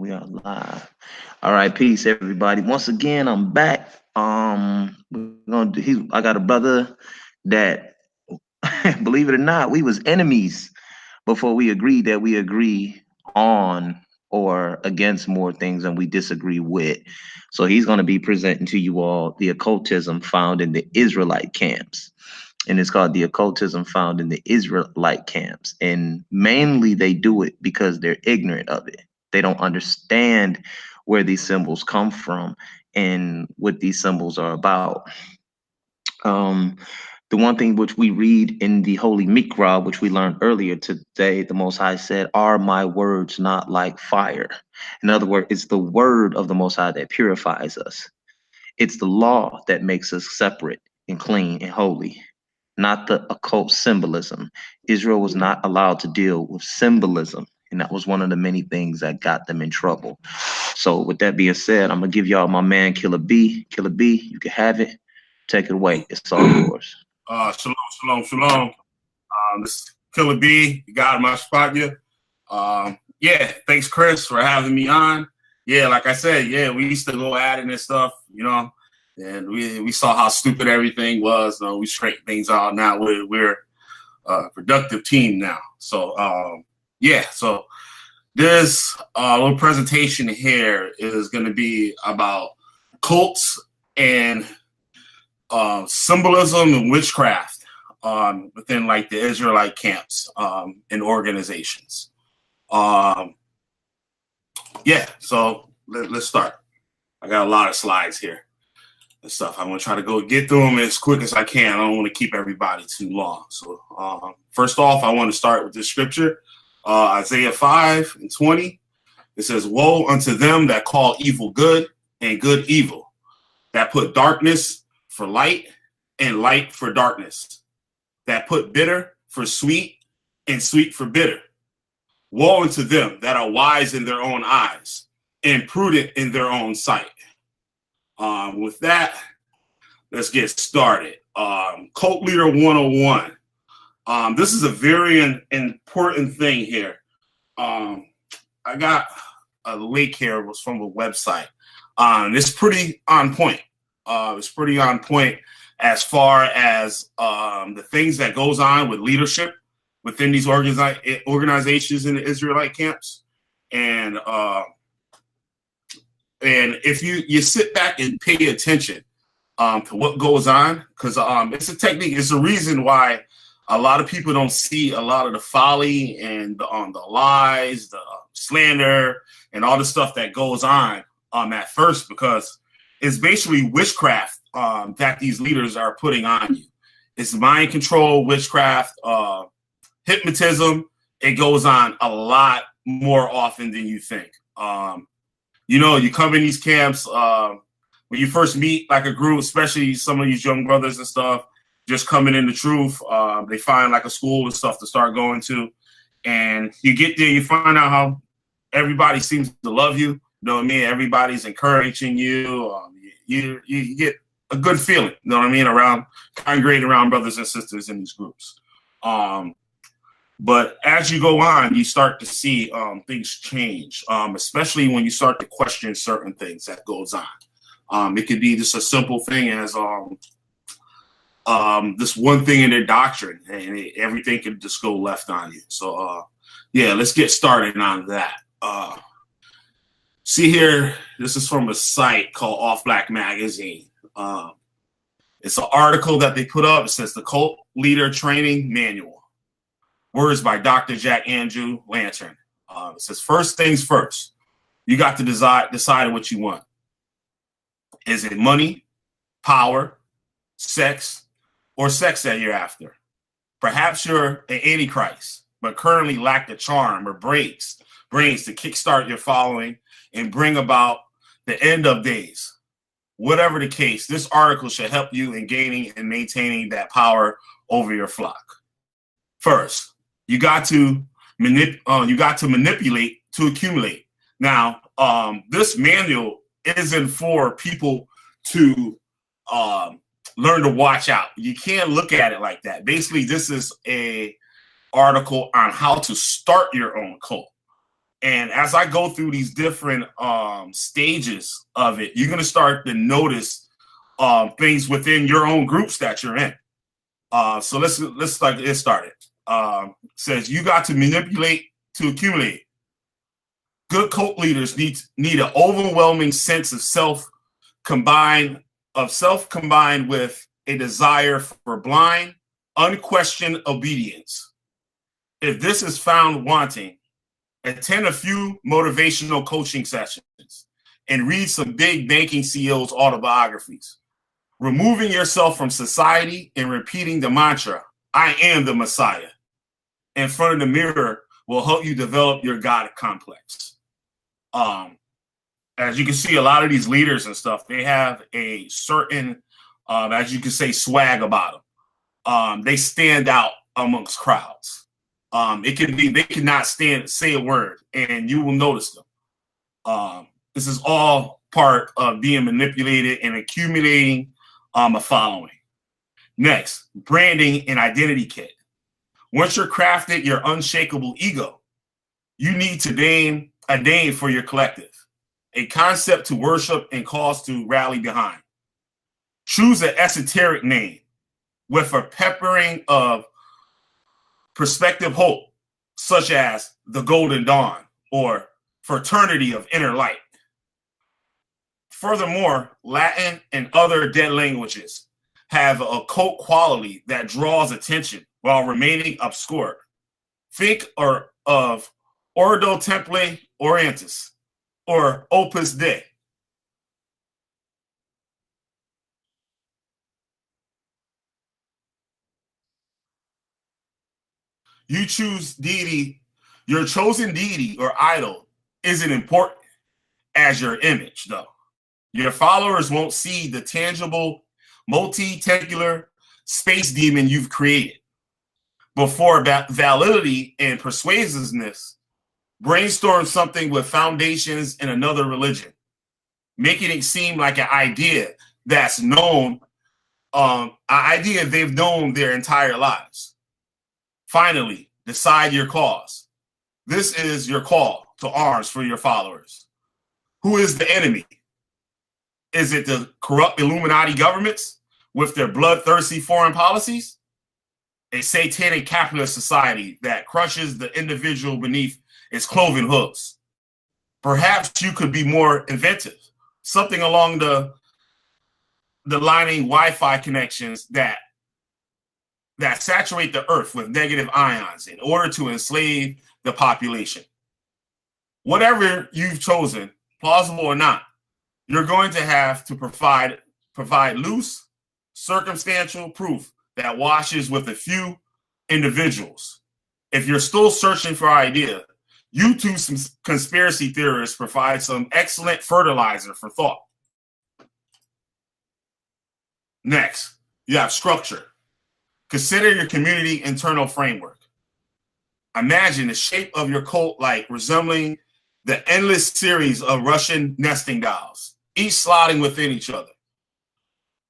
We are live. All right, peace, everybody. Once again, I'm back. I got a brother that, believe it or not, we was enemies before we agreed that we agree on or against more things than we disagree with. So he's going to be presenting to you all the occultism found in the Israelite camps. And it's called the occultism found in the Israelite camps. And mainly they do it because they're ignorant of it. They don't understand where these symbols come from and what these symbols are about. Um, the one thing which we read in the Holy Mikra, which we learned earlier today, the Most High said, "Are my words not like fire?" In other words, it's the word of the Most High that purifies us. It's the law that makes us separate and clean and holy, not the occult symbolism. Israel was not allowed to deal with symbolism, and that was one of the many things that got them in trouble. So with that being said, I'm gonna give y'all my man Killer B. Killer B, you can have it. Take it away. It's all yours. Shalom. This is Killer B. You got my spot, yeah. Yeah, thanks, Chris, for having me on. Yeah, like I said, yeah, we used to go at it and stuff, you know, and we saw how stupid everything was. We straightened things out. Now we're a productive team now. So yeah, so this little presentation here is going to be about cults and symbolism and witchcraft within like the Israelite camps and organizations. Yeah, so let's start. I got a lot of slides here and stuff. I'm going to try to get through them as quick as I can. I don't want to keep everybody too long. So first off, I want to start with the scripture, Isaiah 5:20. It says, "Woe unto them that call evil good and good evil, that put darkness for light and light for darkness, that put bitter for sweet and sweet for bitter. Woe unto them that are wise in their own eyes and prudent in their own sight." With that, let's get started. Cult Leader 101. This is a very important thing here. I got a link here. It was from a website. It's pretty on point. It's pretty on point as far as the things that goes on with leadership within these organizations in the Israelite camps. And if you sit back and pay attention to what goes on, because it's a technique, it's a reason why a lot of people don't see a lot of the folly and the lies, the slander, and all the stuff that goes on at first, because it's basically witchcraft that these leaders are putting on you. It's mind control, witchcraft, hypnotism. It goes on a lot more often than you think. You know, you come in these camps, when you first meet like a group, especially some of these young brothers and stuff, just coming in the truth, they find like a school and stuff to start going to. And you get there, you find out how everybody seems to love you. You know what I mean? Everybody's encouraging you. You get a good feeling, you know what I mean, around congregating around brothers and sisters in these groups. But as you go on, you start to see things change, especially when you start to question certain things that goes on. It could be just a simple thing as this one thing in their doctrine, and everything could just go left on you. So, yeah, let's get started on that. See here, this is from a site called Off Black Magazine. It's an article that they put up. It says the Cult Leader Training Manual. Words by Dr. Jack Andrew Lantern. It says, first things first, you got to decide what you want. Is it money, power, sex, or sex that you're after? Perhaps you're an antichrist, but currently lack the charm or brains to kickstart your following and bring about the end of days. Whatever the case, this article should help you in gaining and maintaining that power over your flock. First, you got to manipulate to accumulate. Now, this manual isn't for people to learn to watch out. You can't look at it like that. Basically, this is a article on how to start your own cult. And as I go through these different stages of it, you're going to start to notice things within your own groups that you're in. So let's start get started. Says you got to manipulate to accumulate. Good cult leaders need an overwhelming sense of self combined with a desire for blind, unquestioned obedience. If this is found wanting, attend a few motivational coaching sessions and read some big banking CEOs' autobiographies. Removing yourself from society and repeating the mantra, I am the Messiah, in front of the mirror will help you develop your God complex. As you can see, a lot of these leaders and stuff, they have a certain, as you can say, swag about them. They stand out amongst crowds. It can be, they cannot say a word and you will notice them. This is all part of being manipulated and accumulating a following. Next, branding and identity kit. Once you're crafted your unshakable ego, you need to name a name for your collective, a concept to worship and cause to rally behind. Choose an esoteric name with a peppering of perspective hope, such as the Golden Dawn or Fraternity of Inner Light. Furthermore, Latin and other dead languages have a occult quality that draws attention while remaining obscure. Think of Ordo Templi Orientis or Opus Dei. You choose deity, your chosen deity or idol isn't important as your image, though. Your followers won't see the tangible, multi-tentacular space demon you've created. Before validity and persuasiveness, brainstorm something with foundations in another religion, making it seem like an idea that's known, an idea they've known their entire lives. Finally, decide your cause. This is your call to arms for your followers. Who is the enemy? Is it the corrupt Illuminati governments with their bloodthirsty foreign policies? A satanic capitalist society that crushes the individual beneath its cloven hooves. Perhaps you could be more inventive, something along the lining Wi-Fi connections that saturate the earth with negative ions in order to enslave the population. Whatever you've chosen, plausible or not, you're going to have to provide loose, circumstantial proof that washes with a few individuals. If you're still searching for idea, YouTube conspiracy theorists provide some excellent fertilizer for thought. Next, you have structure. Consider your community internal framework. Imagine the shape of your cult like resembling the endless series of Russian nesting dolls, each sliding within each other.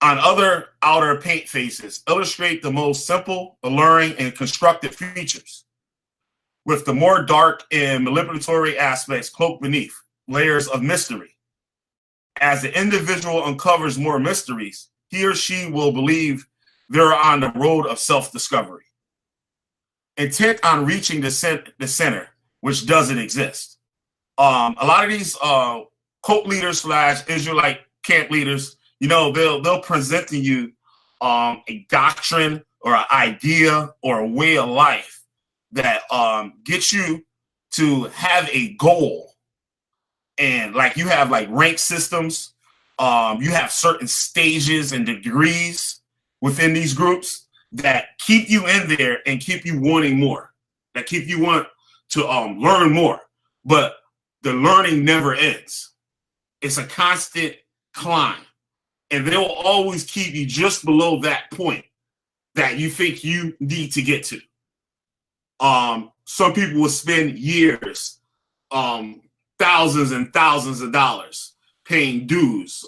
On other outer paint faces, illustrate the most simple, alluring, and constructive features, with the more dark and manipulatory aspects cloaked beneath layers of mystery. As the individual uncovers more mysteries, he or she will believe they're on the road of self-discovery, intent on reaching the center, which doesn't exist. A lot of these cult leaders / Israelite camp leaders, you know, they'll present to you a doctrine or an idea or a way of life that gets you to have a goal. And like you have like rank systems, you have certain stages and degrees within these groups that keep you in there and keep you wanting more, that keep you want to learn more. But the learning never ends. It's a constant climb. And they'll always keep you just below that point that you think you need to get to. Some people will spend years, thousands and thousands of dollars paying dues,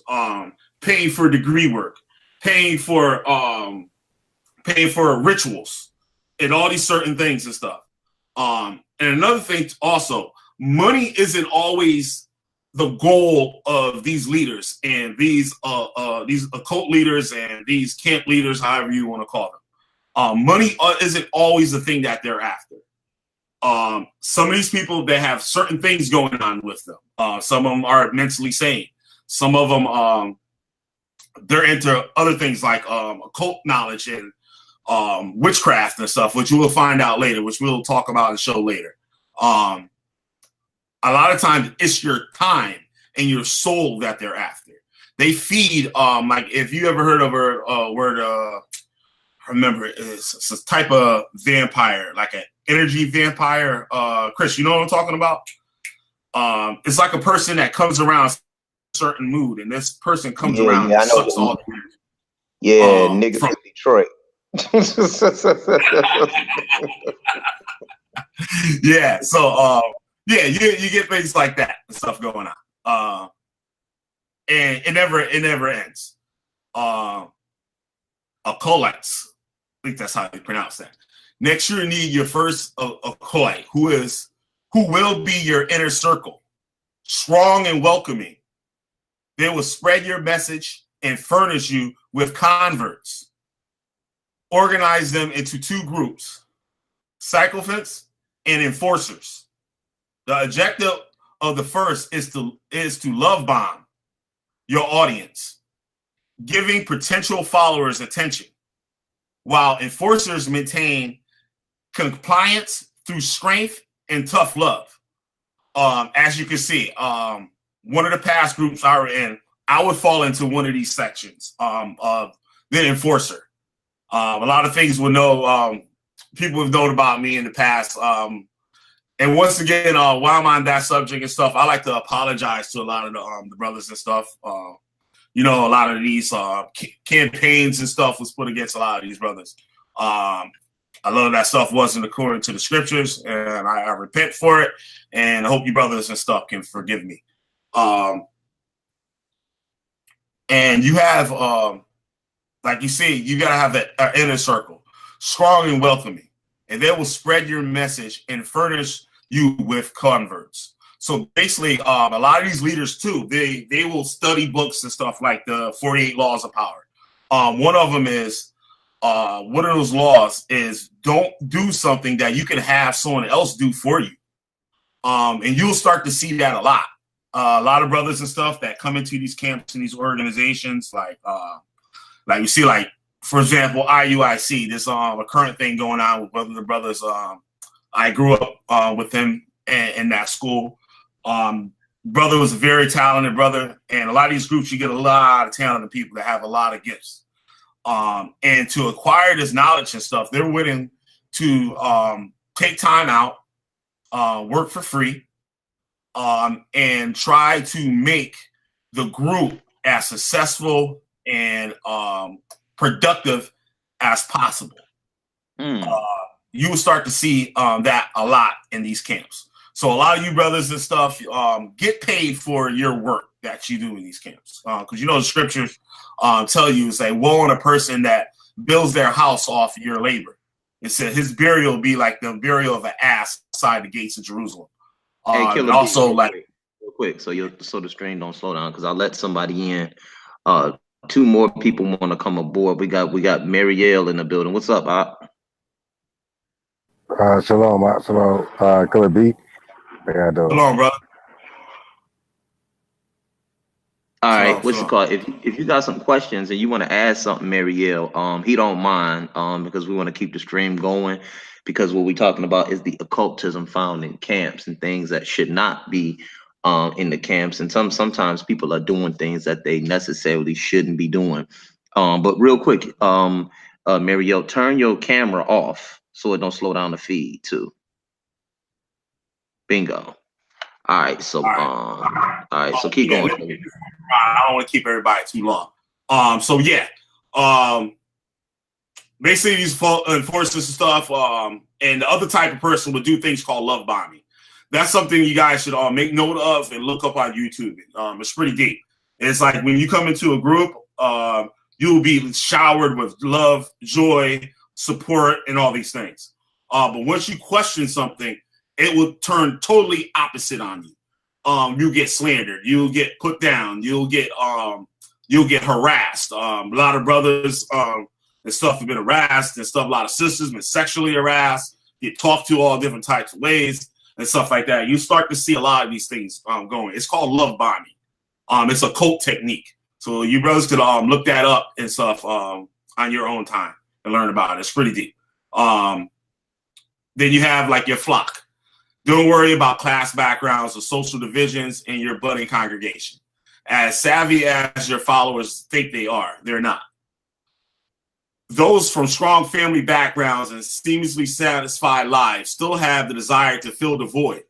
paying for degree work, paying for rituals and all these certain things and stuff. And another thing also, money isn't always the goal of these leaders and these occult leaders and these camp leaders, however you want to call them. Money isn't always the thing that they're after. Some of these people, they have certain things going on with them. Some of them are mentally sane. Some of them, they're into other things like occult knowledge and witchcraft and stuff, which you will find out later, which we'll talk about and show later. A lot of times it's your time and your soul that they're after. They feed, like if you ever heard of a word, remember it's a type of vampire, like an energy vampire. Chris, you know what I'm talking about? It's like a person that comes around a certain mood, and this person comes around and sucks all the energy. Yeah, niggas from Detroit. Yeah, so yeah, you get things like that and stuff going on. And it never ends. Acolytes, I think that's how you pronounce that. Next, you need your first acolyte, who will be your inner circle, strong and welcoming. They will spread your message and furnish you with converts. Organize them into two groups, sycophants and enforcers. The objective of the first is to love bomb your audience, giving potential followers attention, while enforcers maintain compliance through strength and tough love. As you can see, one of the past groups I were in, I would fall into one of these sections of the enforcer. A lot of things will know, people have known about me in the past. And once again, while I'm on that subject and stuff, I like to apologize to a lot of the brothers and stuff. You know, a lot of these campaigns and stuff was put against a lot of these brothers. A lot of that stuff wasn't according to the scriptures, and I repent for it, and I hope you brothers and stuff can forgive me. And you have, like you see, you got to have that inner circle, strong and welcoming, and they will spread your message and furnish you with converts. So basically, a lot of these leaders too, they will study books and stuff like the 48 Laws of Power. One of them is, one of those laws is don't do something that you can have someone else do for you. And you'll start to see that a lot. A lot of brothers and stuff that come into these camps and these organizations, like you see, like, for example, IUIC, this a current thing going on with the brothers. I grew up with him in that school. Brother was a very talented brother, and a lot of these groups, you get a lot of talented people that have a lot of gifts. And to acquire this knowledge and stuff, they're willing to take time out, work for free, and try to make the group as successful and productive as possible. You will start to see that a lot in these camps. So a lot of you brothers and stuff get paid for your work that you do in these camps, because you know the scriptures tell you, say, woe on a person that builds their house off your labor. It said his burial will be like the burial of an ass outside the gates of Jerusalem. Hey, and also, like, real quick, so the stream don't slow down, because I'll let somebody in. Two more people want to come aboard. We got Marielle in the building. What's up, Shalom, shalom. Killer B. Shalom, brother. All right, what's it called? If you got some questions and you want to add something, Marielle, he don't mind, because we want to keep the stream going, because what we're talking about is the occultism found in camps and things that should not be in the camps, and sometimes people are doing things that they necessarily shouldn't be doing. But real quick, Marielle, turn your camera off so it don't slow down the feed too. Bingo. All right, so so keep going. I don't want to keep everybody too long. So yeah, basically these enforcers and stuff, and the other type of person would do things called love bombing. That's something you guys should make note of and look up on YouTube. It's pretty deep. It's like when you come into a group, you'll be showered with love, joy, support, and all these things. But once you question something, it will turn totally opposite on you. You get slandered, you'll get put down, you'll get harassed. A lot of brothers and stuff have been harassed and stuff. A lot of sisters been sexually harassed, get talked to all different types of ways and stuff like that. You start to see a lot of these things going. It's called love bombing. It's a cult technique. So you brothers could look that up and stuff on your own time and learn about it. It's pretty deep. Then you have like your flock. Don't worry about class backgrounds or social divisions in your budding congregation. As savvy as your followers think they are, they're not. Those from strong family backgrounds and seamlessly satisfied lives still have the desire to fill the void.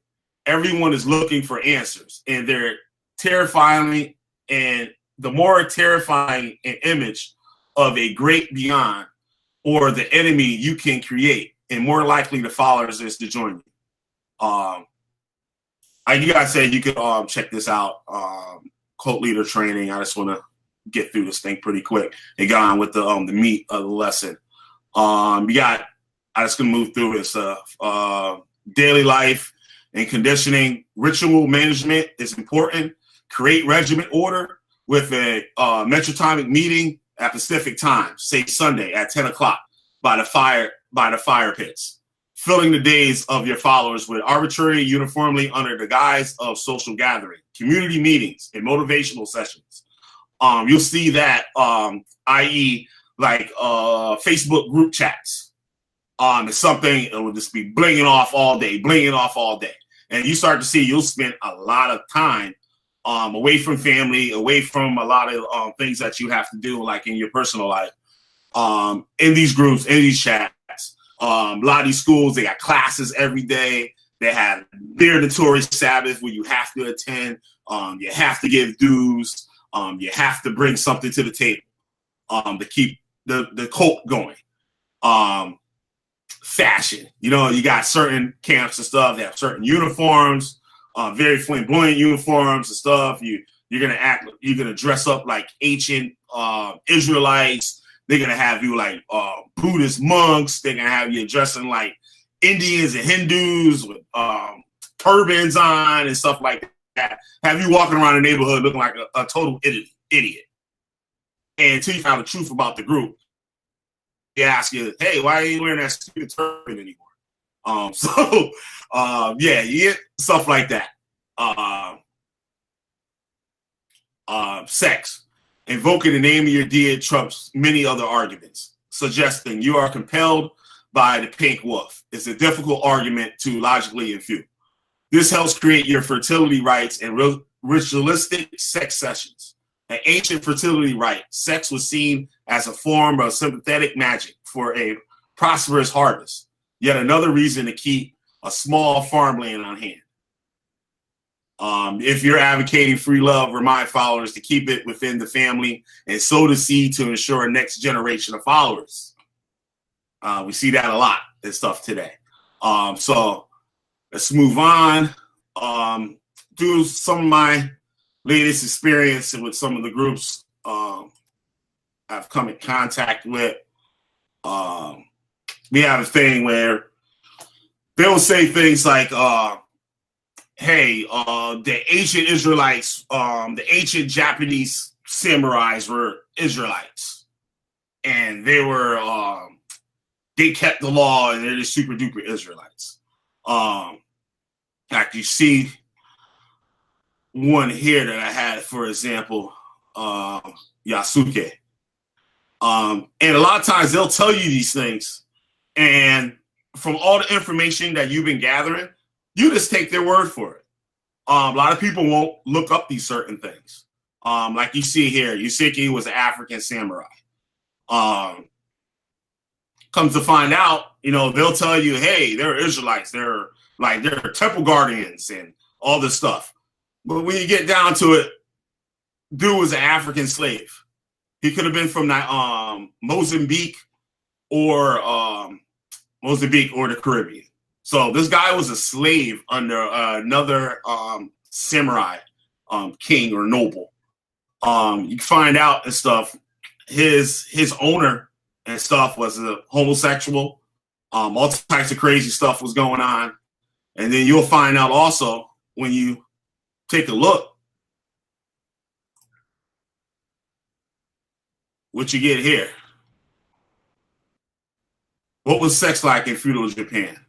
Everyone is looking for answers, and they're terrifying. And the more terrifying an image of a great beyond or the enemy you can create, and more likely the followers is to join you. You guys said you could check this out. Cult leader training. I just want to get through this thing pretty quick and get on with the meat of the lesson. I'm just gonna move through this stuff. Daily life and conditioning. Ritual management is important. Create regiment order with a metrotomic meeting at Pacific time, say Sunday at 10 o'clock by the fire pits. Filling the days of your followers with arbitrary, uniformly under the guise of social gathering, community meetings, and motivational sessions. You'll see that, i.e., like Facebook group chats. It's something that will just be blinging off all day, and you start to see you'll spend a lot of time away from family, away from a lot of things that you have to do, like in your personal life, in these groups, in these chats. A lot of these schools, they got classes every day. They have mandatory Sabbath where you have to attend. You have to give dues. You have to bring something to the table to keep the cult going. Fashion, you got certain camps and stuff. They have certain uniforms, very flamboyant uniforms and stuff. You're gonna dress up like ancient Israelites. They're going to have you like Buddhist monks. They're going to have you dressing like Indians and Hindus with turbans on and stuff like that. Have you walking around the neighborhood looking like a total idiot. And until you find the truth about the group, they ask you, hey, why are you wearing that stupid turban anymore? Yeah, you get stuff like that. Sex. Invoking the name of your deity trumps many other arguments, suggesting you are compelled by the pink wolf. It's a difficult argument to logically infute. This helps create your fertility rites and ritualistic sex sessions. An ancient fertility rite, sex was seen as a form of sympathetic magic for a prosperous harvest. Yet another reason to keep a small farmland on hand. If you're advocating free love, remind followers to keep it within the family and sow the seed to ensure a next generation of followers. We see that a lot and stuff today. So let's move on. Do some of my latest experience with some of the groups I've come in contact with. We have a thing where they'll say things like, hey, the ancient Israelites, the ancient Japanese samurais were Israelites. And they were, they kept the law and they're the super duper Israelites. Like you see one here that I had, for example, Yasuke. And a lot of times they'll tell you these things. And from all the information that you've been gathering, you just take their word for it. A lot of people won't look up these certain things. Like you see here, Yasuke was an African samurai. Comes to find out, they'll tell you, hey, they're Israelites. They're temple guardians and all this stuff. But when you get down to it, dude was an African slave. He could have been from Mozambique or the Caribbean. So this guy was a slave under another samurai king or noble. You can find out and stuff. His owner and stuff was a homosexual. All types of crazy stuff was going on. And then you'll find out also when you take a look what you get here. What was sex like in feudal Japan?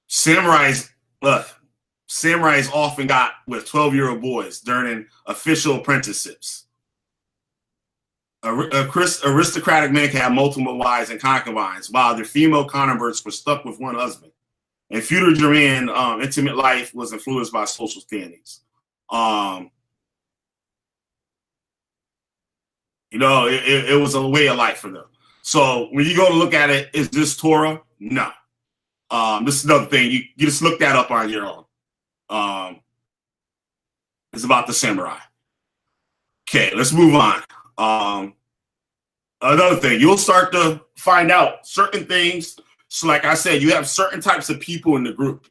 Samurais often got with 12-year-old boys during official apprenticeships. Aristocratic men can have multiple wives and concubines, while their female converts were stuck with one husband. In feudal Japan, intimate life was influenced by social standings. It was a way of life for them. So when you go to look at it, is this Torah? No. This is another thing. You just look that up on your own. It's about the samurai. Okay, let's move on. Another thing, you'll start to find out certain things. So like I said, you have certain types of people in the group.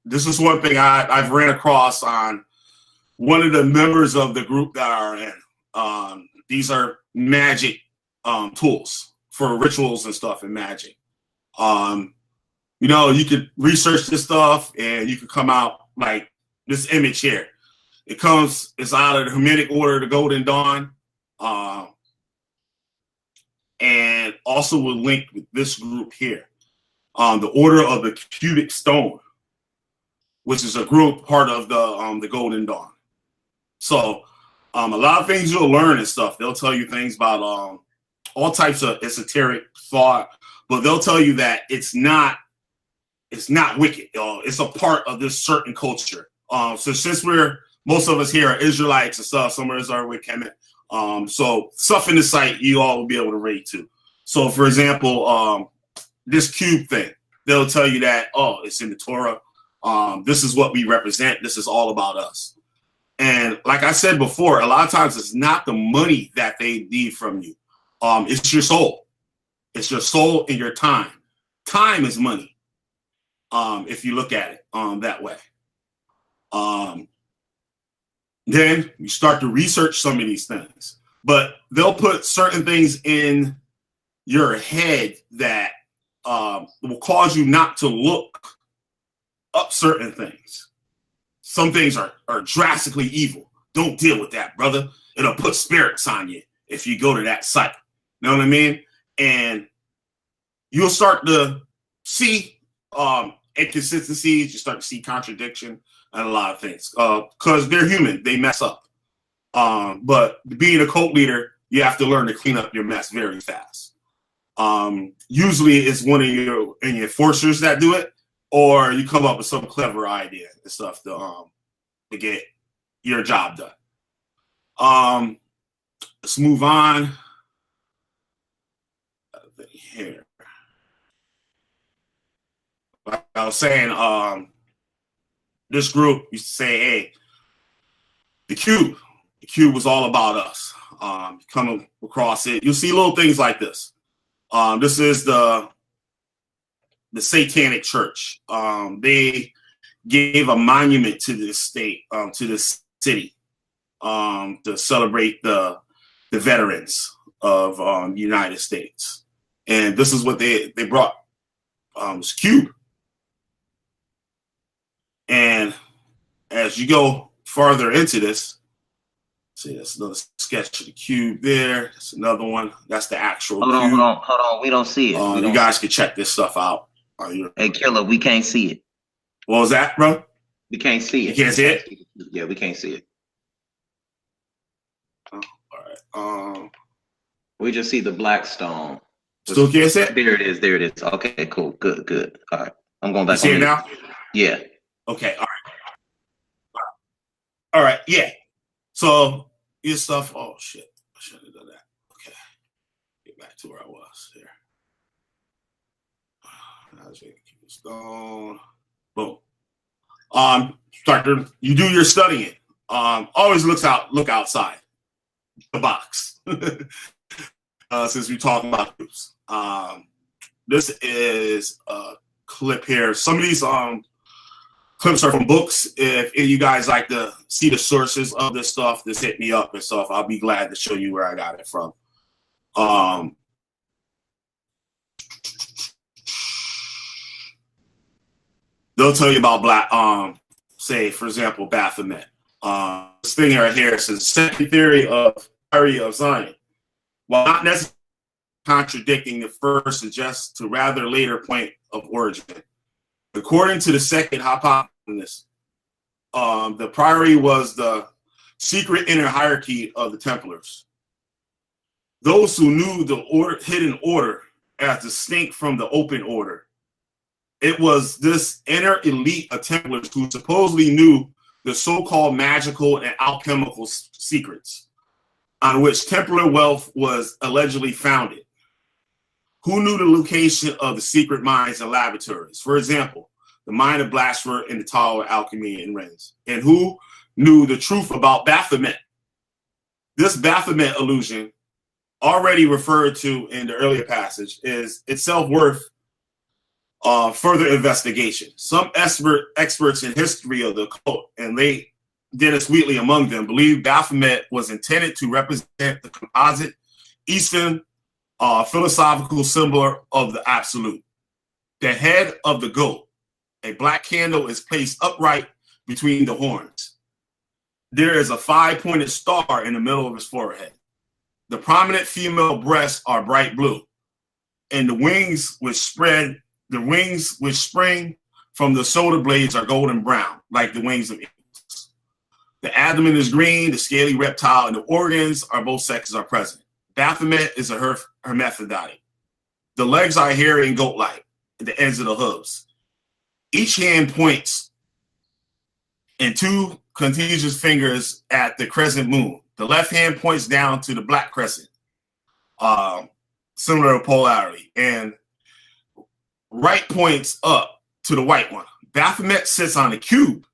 This is one thing I've ran across on one of the members of the group that are in. These are magic tools for rituals and stuff in magic. You could research this stuff and you could come out like this image here. It's out of the Hermetic order, the Golden Dawn. And also will link with this group here. The Order of the Cubic Stone, which is a group part of the Golden Dawn. So a lot of things you'll learn and stuff. They'll tell you things about all types of esoteric thought, but they'll tell you that it's not wicked. It's a part of this certain culture. So since most of us here are Israelites and stuff, some of us are with Kemet. So stuff in the site you all will be able to read too. So for example, this cube thing, they'll tell you that, it's in the Torah. This is what we represent. This is all about us. And like I said before, a lot of times it's not the money that they need from you. It's your soul. It's your soul and your time. Time is money. If you look at it that way. Then you start to research some of these things, but they'll put certain things in your head that will cause you not to look up certain things. Some things are drastically evil. Don't deal with that, brother. It'll put spirits on you if you go to that site. You know what I mean? And you'll start to see inconsistencies. You start to see contradiction and a lot of things because they're human. They mess up. But being a cult leader, you have to learn to clean up your mess very fast. Usually it's one of your enforcers that do it, or you come up with some clever idea and stuff to get your job done. Let's move on. Here. Like I was saying, this group used to say, hey, the cube was all about us. Come across it, you'll see little things like this. This is the Satanic Church. They gave a monument to this state, to this city, to celebrate the veterans of the United States. And this is what they brought, this cube. And as you go farther into this, see, that's another sketch of the cube there. That's another one. That's the actual cube. Hold on. We don't see it. You guys can check this stuff out. Hey, Killer, we can't see it. What was that, bro? We can't see it. You can't see it? Yeah, we can't see it. Oh, all right. We just see the black stone. Still can't see it? There it is. Okay, cool. Good. All right. I'm going back. You see it now? Yeah. Okay, all right, yeah. So your stuff, oh shit, I shouldn't have done that. Okay, get back to where I was here. Keep this going. Boom. You do your studying. Always look outside the box. Since we talk about groups. This is a clip here. Some of these clips are from books. If you guys like to see the sources of this stuff, just hit me up and stuff. I'll be glad to show you where I got it from. they'll tell you about black, say, for example, Baphomet. This thing right here says the second theory of Zion, while not necessarily contradicting the first, suggests to rather later point of origin. According to the second hypothesis, the priory was the secret inner hierarchy of the Templars. Those who knew the hidden order as distinct from the open order. It was this inner elite of Templars who supposedly knew the so-called magical and alchemical secrets on which Templar wealth was allegedly founded. Who knew the location of the secret mines and laboratories? For example, the mine of Blasphemous and the Tower of Alchemy in Rennes. And who knew the truth about Baphomet? This Baphomet illusion, already referred to in the earlier passage, is itself worth further investigation. Some experts in history of the cult, and Dennis Wheatley among them, believe Baphomet was intended to represent the composite Eastern philosophical symbol of the absolute. The head of the goat, a black candle, is placed upright between the horns. There is a 5-pointed star in the middle of his forehead. The prominent female breasts are bright blue, and the wings which spring from the shoulder blades are golden brown, like the wings of eagles. The abdomen is green, the scaly reptile, and the organs of both sexes are present. Baphomet is a hermaphrodite. The legs are hairy and goat-like at the ends of the hooves. Each hand points and 2 contiguous fingers at the crescent moon. The left hand points down to the black crescent, similar to polarity, and right points up to the white one. Baphomet sits on a cube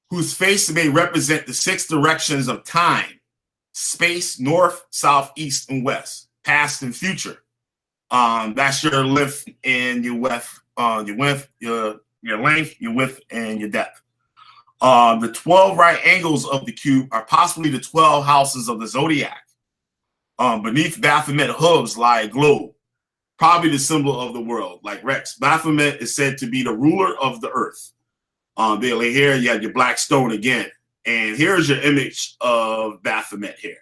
whose face may represent the 6 directions of time: space, north, south, east, and west, past and future. That's your length and your width, your length, your width, and your depth. The 12 right angles of the cube are possibly the 12 houses of the zodiac. Beneath Baphomet hooves lie a globe, probably the symbol of the world, like Rex. Baphomet is said to be the ruler of the earth. Here you have your black stone again. And here's your image of Baphomet here.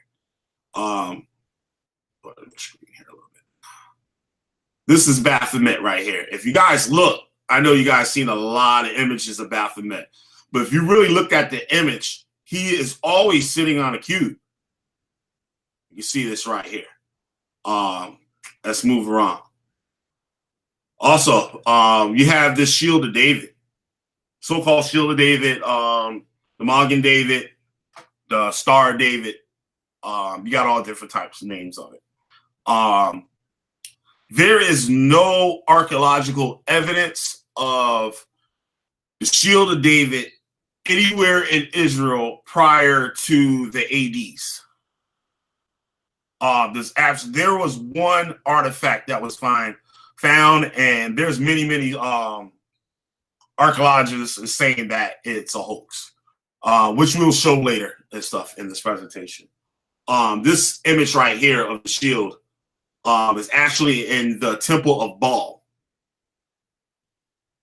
This is Baphomet right here. If you guys look, I know you guys seen a lot of images of Baphomet, but if you really look at the image, he is always sitting on a cube. You see this right here. Let's move around. Also, you have this Shield of David, so-called Shield of David, the Magen David, the Star of David. You got all different types of names of it. There is no archaeological evidence of the Shield of David anywhere in Israel prior to the ADs. There was one artifact that was found, and there's many archaeologists saying that it's a hoax, which we'll show later and stuff in this presentation. This image right here of the shield is actually in the Temple of Baal.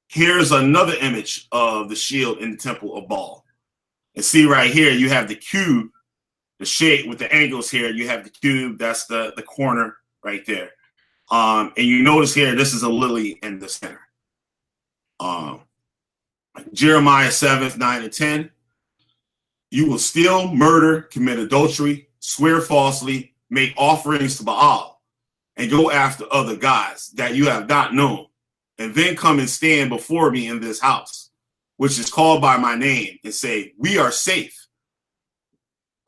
Here's another image of the shield in the Temple of Baal. And see right here, you have the cube, the shape with the angles here. You have the cube, that's the corner right there. And you notice here, this is a lily in the center. Jeremiah 7, 9, and 10. You will steal, murder, commit adultery, swear falsely, make offerings to Baal, and go after other gods that you have not known, and then come and stand before me in this house, which is called by my name, and say, we are safe,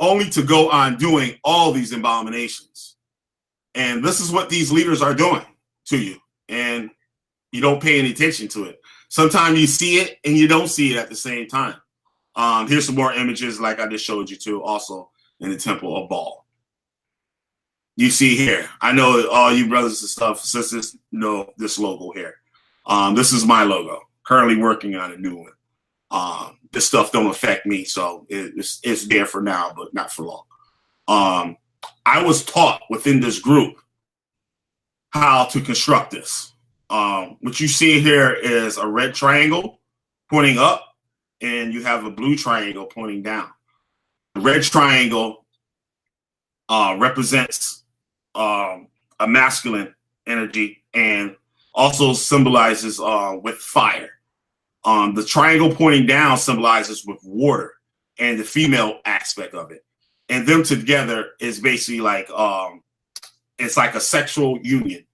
only to go on doing all these abominations. And this is what these leaders are doing to you, and you don't pay any attention to it. Sometimes you see it and you don't see it at the same time. Here's some more images like I just showed you too, also in the Temple of Baal. You see here, I know all you brothers and stuff, sisters know this logo here. This is my logo, currently working on a new one. This stuff don't affect me, so it's there for now, but not for long. I was taught within this group how to construct this. What you see here is a red triangle pointing up, and you have a blue triangle pointing down. The red triangle represents a masculine energy and also symbolizes with fire. The triangle pointing down symbolizes with water and the female aspect of it. And them together is basically like, it's like a sexual union,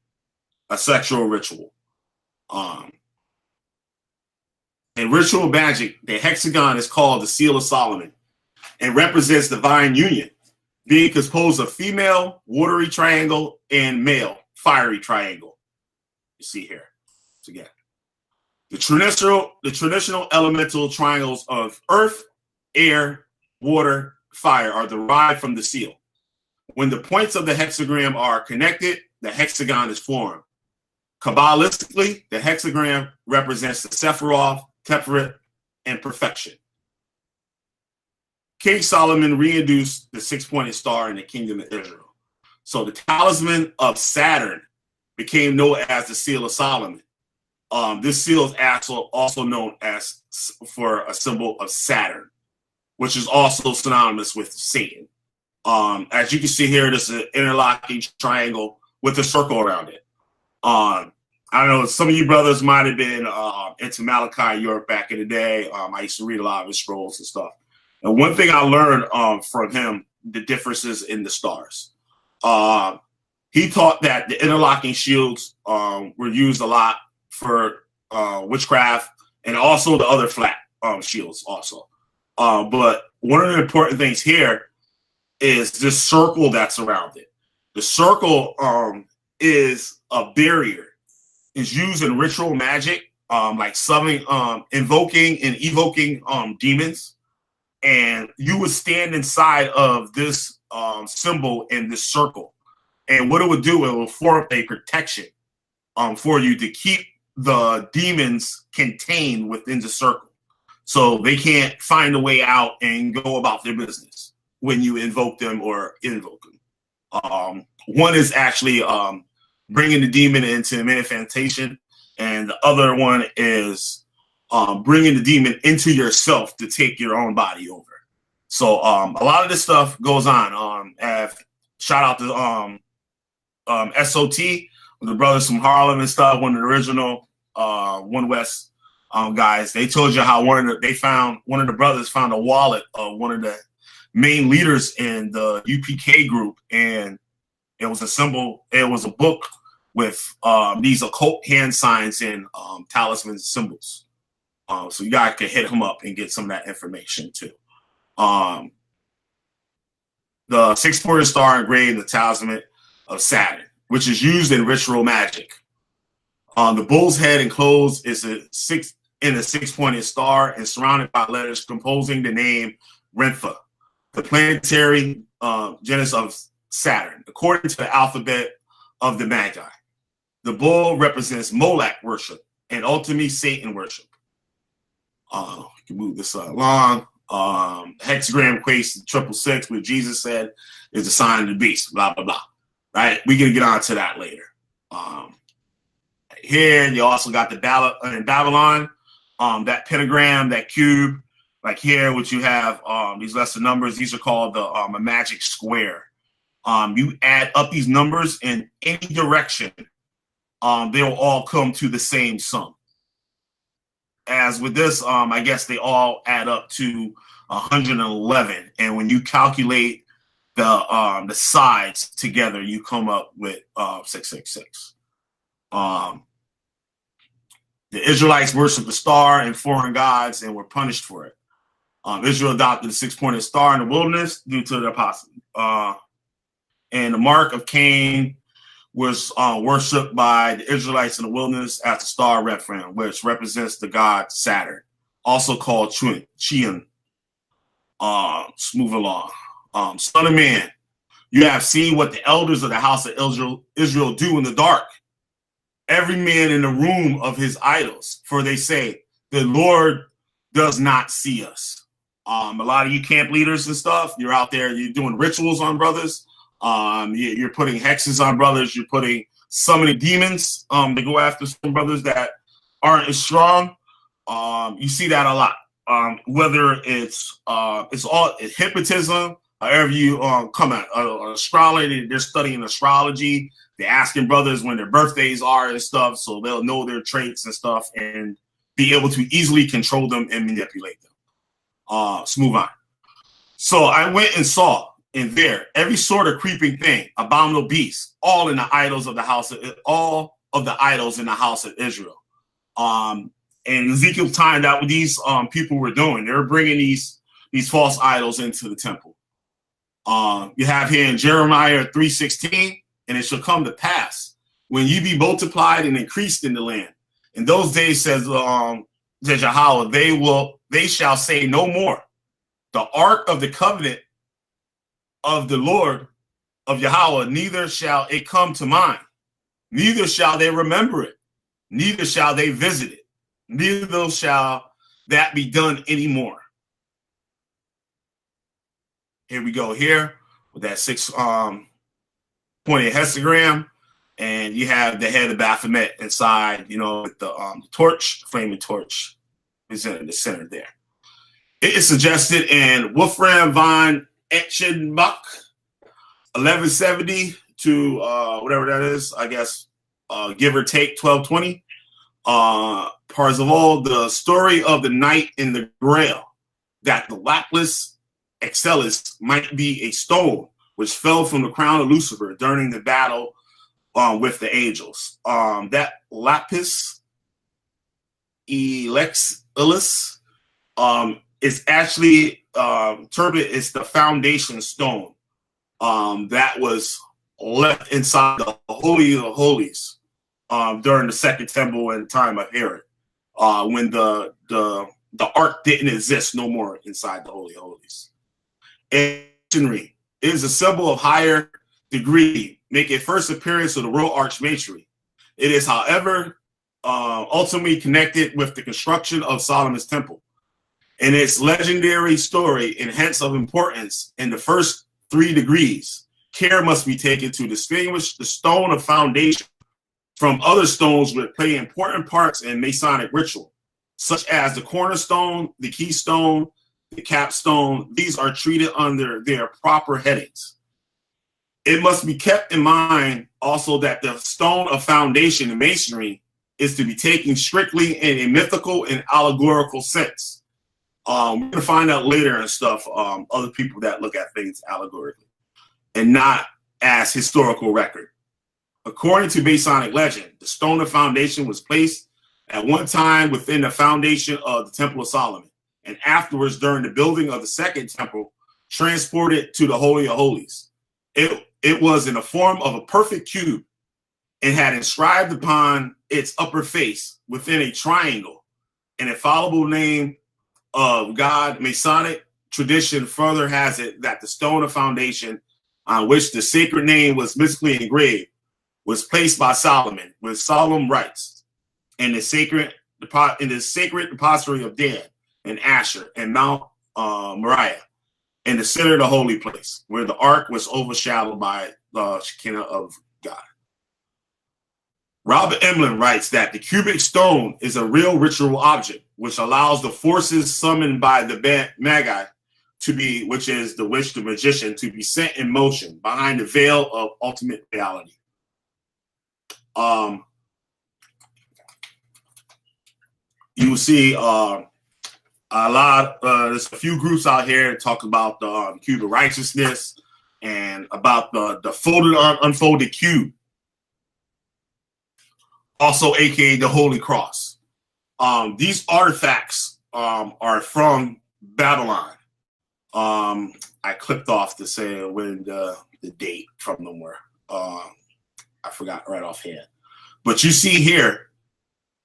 a sexual ritual. In ritual magic, the hexagon is called the Seal of Solomon and represents divine union, being composed of female, watery triangle, and male, fiery triangle. You see here. So again, the traditional elemental triangles of earth, air, water, fire are derived from the seal. When the points of the hexagram are connected, the hexagon is formed. Kabbalistically, the hexagram represents the Sephiroth, Teferet, and perfection. King Solomon reintroduced the six-pointed star in the kingdom of Israel. So the talisman of Saturn became known as the Seal of Solomon. This seal is also known as for a symbol of Saturn, which is also synonymous with Satan. As you can see here, there's an interlocking triangle with a circle around it. I don't know, some of you brothers might have been into Malachi York back in the day. I used to read a lot of his scrolls and stuff. And one thing I learned from him, the differences in the stars. He taught that the interlocking shields were used a lot for witchcraft and also the other flat shields also. But one of the important things here is this circle that's around it. The circle is a barrier. It's used in ritual magic, like summoning, invoking and evoking demons. And you would stand inside of this symbol in this circle. And what it would do, it will form a protection for you to keep the demons contained within the circle. So they can't find a way out and go about their business when you invoke them or invoke them. One is actually bringing the demon into manifestation, and the other one is bringing the demon into yourself to take your own body over. So a lot of this stuff goes on. Shout out to SOT, the brothers from Harlem and stuff, one of the original One West guys. They told you how one of the brothers found a wallet of one of the main leaders in the UPK group, and it was a symbol. It was a book with these occult hand signs and talisman symbols. So you guys can hit him up and get some of that information too. The six-pointed star engraved in the talisman of Saturn, which is used in ritual magic. The bull's head enclosed is a six-pointed star and surrounded by letters composing the name Renfa, the planetary genus of Saturn, according to the alphabet of the Magi. The bull represents Moloch worship and ultimately Satan worship. You can move this along. Hexagram equates to 666, what Jesus said is the sign of the beast, blah, blah, blah. Right? We're going to get on to that later. Here, you also got the Babylon, that pentagram, that cube. Like here, what you have, these lesser numbers, these are called the a magic square. You add up these numbers in any direction, they'll all come to the same sum. As with this, I guess they all add up to 111. And when you calculate the sides together, you come up with 666. The Israelites worshiped the star and foreign gods and were punished for it. Israel adopted the six-pointed star in the wilderness due to the apostle. And the mark of Cain was worshipped by the Israelites in the wilderness as the star reference, which represents the god Saturn, also called Chian. Let's move along. Son of man, you have seen what the elders of the house of Israel do in the dark. Every man in the room of his idols, for they say, the Lord does not see us. A lot of you camp leaders and stuff, you're out there, you're doing rituals on brothers. You're putting hexes on brothers. You're putting summoning demons to go after some brothers that aren't as strong. You see that a lot. Whether it's hypnotism, however you come at astrology, they're studying astrology. They're asking brothers when their birthdays are and stuff, so they'll know their traits and stuff and be able to easily control them and manipulate them. Let's move on. So I went and saw in there every sort of creeping thing, abominable beasts, all in the idols of the house, all of the idols in the house of Israel. And Ezekiel timed out what these people were doing. They were bringing these false idols into the temple. You have here in Jeremiah 3:16, and it shall come to pass when you be multiplied and increased in the land. In those days, says Yahweh, they shall say no more, the ark of the covenant of the Lord of Yahweh, neither shall it come to mind, neither shall they remember it, neither shall they visit it, neither shall that be done anymore. Here we go here with that 6-pointed hexagram, and you have the head of Baphomet inside, with the torch, flaming torch is in the center there. It is suggested in Wolfram von Eschenbach, 1170 to whatever that is, I guess, give or take 1220. Parzival, the story of the knight in the Grail, that the lapis excellis might be a stone which fell from the crown of Lucifer during the battle with the angels. That lapis elexillis is actually turbid. It's the foundation stone that was left inside the Holy of Holies during the Second Temple and time of Herod, when the ark didn't exist no more inside the Holy of Holies. And masonry is a symbol of higher degree, make a first appearance of the royal archmasonry. It is, however, ultimately connected with the construction of Solomon's temple. In its legendary story and hence of importance in the first 3 degrees, care must be taken to distinguish the stone of foundation from other stones which play important parts in Masonic ritual, such as the cornerstone, the keystone, the capstone. These are treated under their proper headings. It must be kept in mind also that the stone of foundation in masonry is to be taken strictly in a mythical and allegorical sense. We're going to find out later and stuff, other people that look at things allegorically and not as historical record. According to Masonic legend, the stone of foundation was placed at one time within the foundation of the Temple of Solomon, and afterwards during the building of the Second Temple, transported to the Holy of Holies. It was in the form of a perfect cube and had inscribed upon its upper face within a triangle an infallible name of God. Masonic tradition further has it that the stone of foundation on which the sacred name was mystically engraved was placed by Solomon with solemn rites in the sacred depository of Dan and Asher and Mount Moriah, in the center of the holy place, where the ark was overshadowed by the Shekinah of God. Robert Emlyn writes that the cubic stone is a real ritual object, which allows the forces summoned by the Magi to be, which is the witch, the magician, to be set in motion behind the veil of ultimate reality. You will see a lot. There's a few groups out here that talk about the cube of righteousness and about the folded, unfolded cube, also aka the Holy Cross. These artifacts are from Babylon. I clipped off to say when the date from them were. I forgot right offhand. But you see here,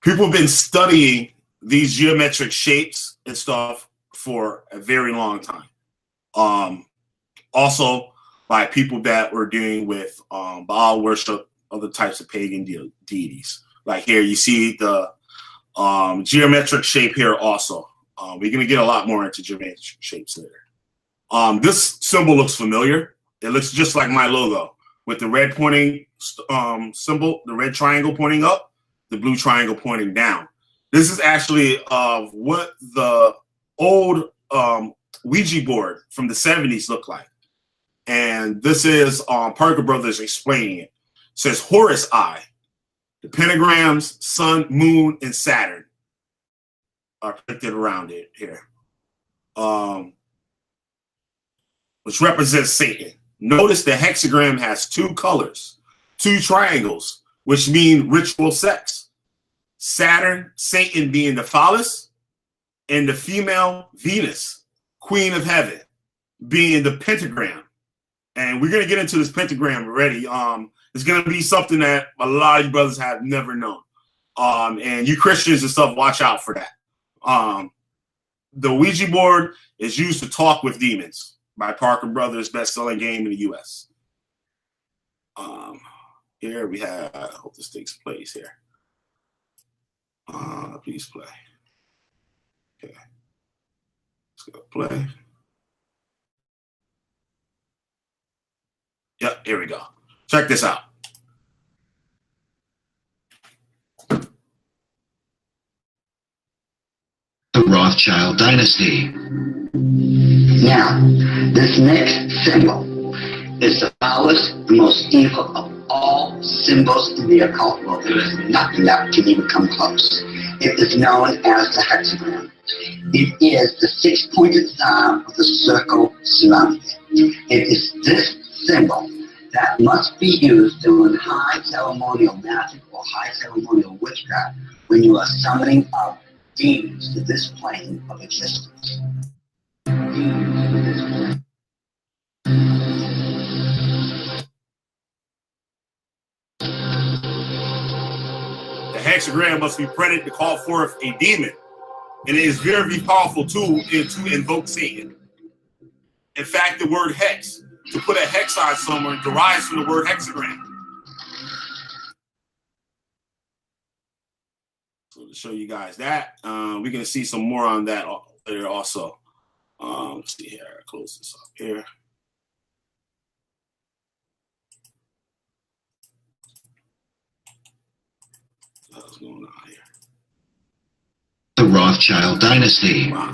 people have been studying these geometric shapes and stuff for a very long time. Also by people that were dealing with Baal worship, other types of pagan deities. Like here, you see the geometric shape here also. We're going to get a lot more into geometric shapes later. This symbol looks familiar. It looks just like my logo with the red pointing symbol, the red triangle pointing up, the blue triangle pointing down. This is actually what the old Ouija board from the 70s looked like. And this is Parker Brothers explaining it. It says Horus Eye. The pentagrams, sun, moon, and Saturn are printed around it here, which represents Satan. Notice the hexagram has two colors, two triangles, which mean ritual sex. Saturn, Satan being the phallus, and the female Venus, queen of heaven, being the pentagram. And we're going to get into this pentagram already. It's going to be something that a lot of you brothers have never known. And you Christians and stuff, watch out for that. The Ouija board is used to talk with demons by Parker Brothers, best-selling game in the U.S. Here we have, I hope this takes place here. Please play. Okay. Let's go play. Yep, here we go. Check this out. The Rothschild dynasty. Now, this next symbol is the foulest, the most evil of all symbols in the occult world. There is nothing that can even come close. It is known as the hexagram. It is the six-pointed sign with a circle surrounding it. It is this symbol that must be used during high ceremonial magic or high ceremonial witchcraft when you are summoning up demons to this plane of existence. The hexagram must be printed to call forth a demon, and it is a very powerful tool to invoke Satan. In fact, the word hex, to put a hex on someone, derives from the word hexagram. So to show you guys that, we're going to see some more on that later also. Let's see here. I'll close this up here. What's going on here? The Rothschild dynasty. Wow.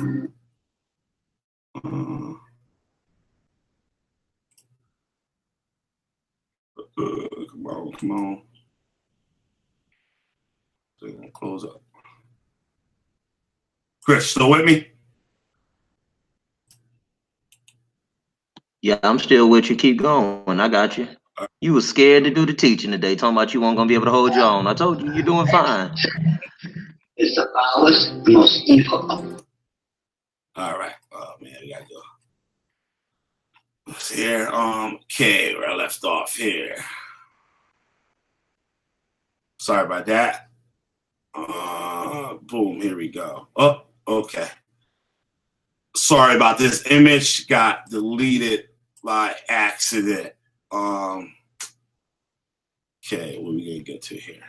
Come on. So you're gonna close up. Chris, still with me? Yeah, I'm still with you. Keep going. I got you. You were scared to do the teaching today, talking about you weren't going to be able to hold your own. I told you, you're doing fine. It's the foulest, the most evil of. All right. Oh, man, we got to go. Let's see here. Okay, where I left off here. Sorry about that. Boom, here we go. Oh, okay. Sorry about this. Image got deleted by accident. Okay, what are we gonna get to here?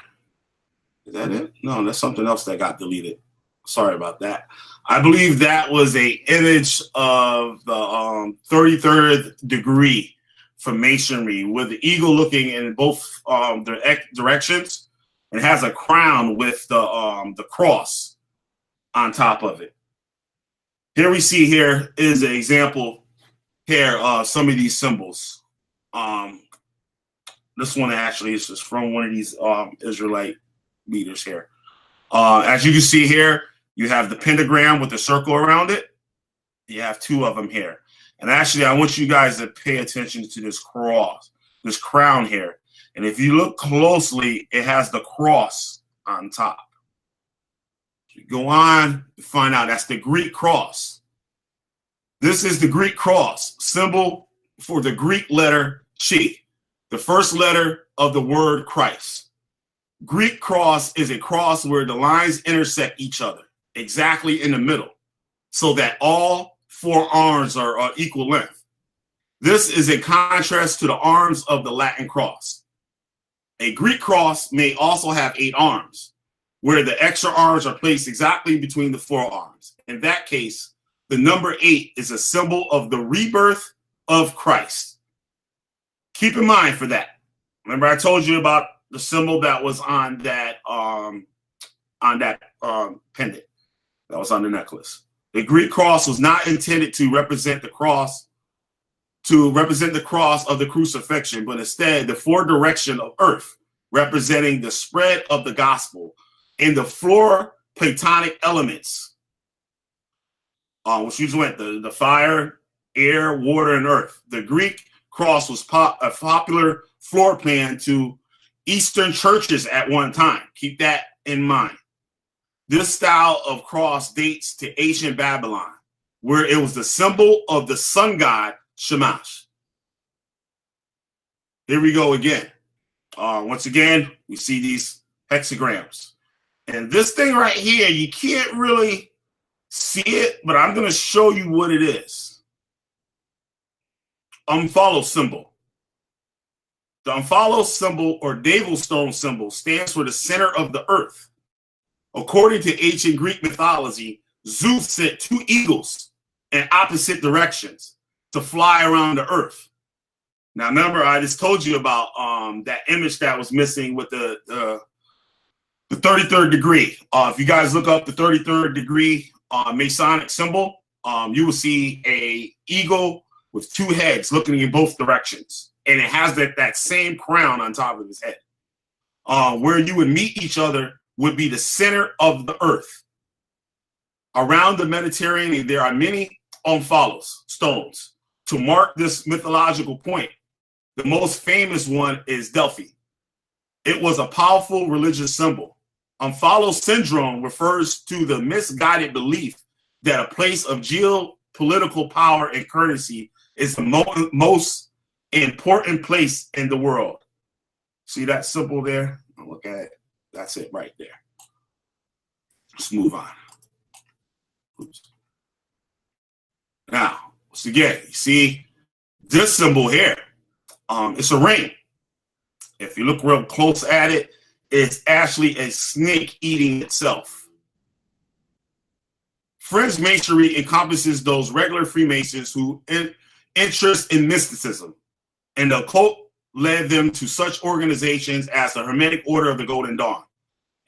Is that it? No, that's something else that got deleted. Sorry about that. I believe that was a image of the 33rd degree for masonry, with the eagle looking in both directions, and has a crown with the cross on top of it. Here we see here is an example here of some of these symbols. This one actually is just from one of these Israelite leaders here. As you can see here, you have the pentagram with the circle around it. You have two of them here. And actually, I want you guys to pay attention to this cross, this crown here. And if you look closely, it has the cross on top. You go on to find out that's the Greek cross. This is the Greek cross, symbol for the Greek letter Chi, the first letter of the word Christ. Greek cross is a cross where the lines intersect each other exactly in the middle, so that all four arms are equal length. This is in contrast to the arms of the Latin cross. A Greek cross may also have 8 arms, where the extra arms are placed exactly between the forearms. In that case, the number 8 is a symbol of the rebirth of Christ. Keep in mind for that. Remember I told you about the symbol that was on that pendant that was on the necklace. The Greek cross was not intended to represent the cross of the crucifixion, but instead the four direction of earth, representing the spread of the gospel in the four Platonic elements, which usually went the fire, air, water, and earth. The Greek cross was a popular floor plan to Eastern churches at one time. Keep that in mind. This style of cross dates to ancient Babylon, where it was the symbol of the sun god Shamash. Here we go again. Once again, we see these hexagrams. And this thing right here, you can't really see it, but I'm going to show you what it is. Unfollow symbol. The unfollow symbol or navel stone symbol stands for the center of the earth. According to ancient Greek mythology, Zeus sent two eagles in opposite directions to fly around the earth. Now, remember, I just told you about that image that was missing with the 33rd degree. If you guys look up the 33rd degree Masonic symbol, you will see a eagle with two heads looking in both directions. And it has that same crown on top of his head. Where you would meet each other would be the center of the earth. Around the Mediterranean, there are many unfollows, stones, to mark this mythological point. The most famous one is Delphi. It was a powerful religious symbol. Unfollow syndrome refers to the misguided belief that a place of geopolitical power and currency is the most important place in the world. See that symbol there? Look at it. That's it right there. Let's move on. Oops. Now, once again, you see this symbol here. It's a ring. If you look real close at it, it's actually a snake eating itself. Fringe masonry encompasses those regular Freemasons who interest in mysticism, and the occult led them to such organizations as the Hermetic Order of the Golden Dawn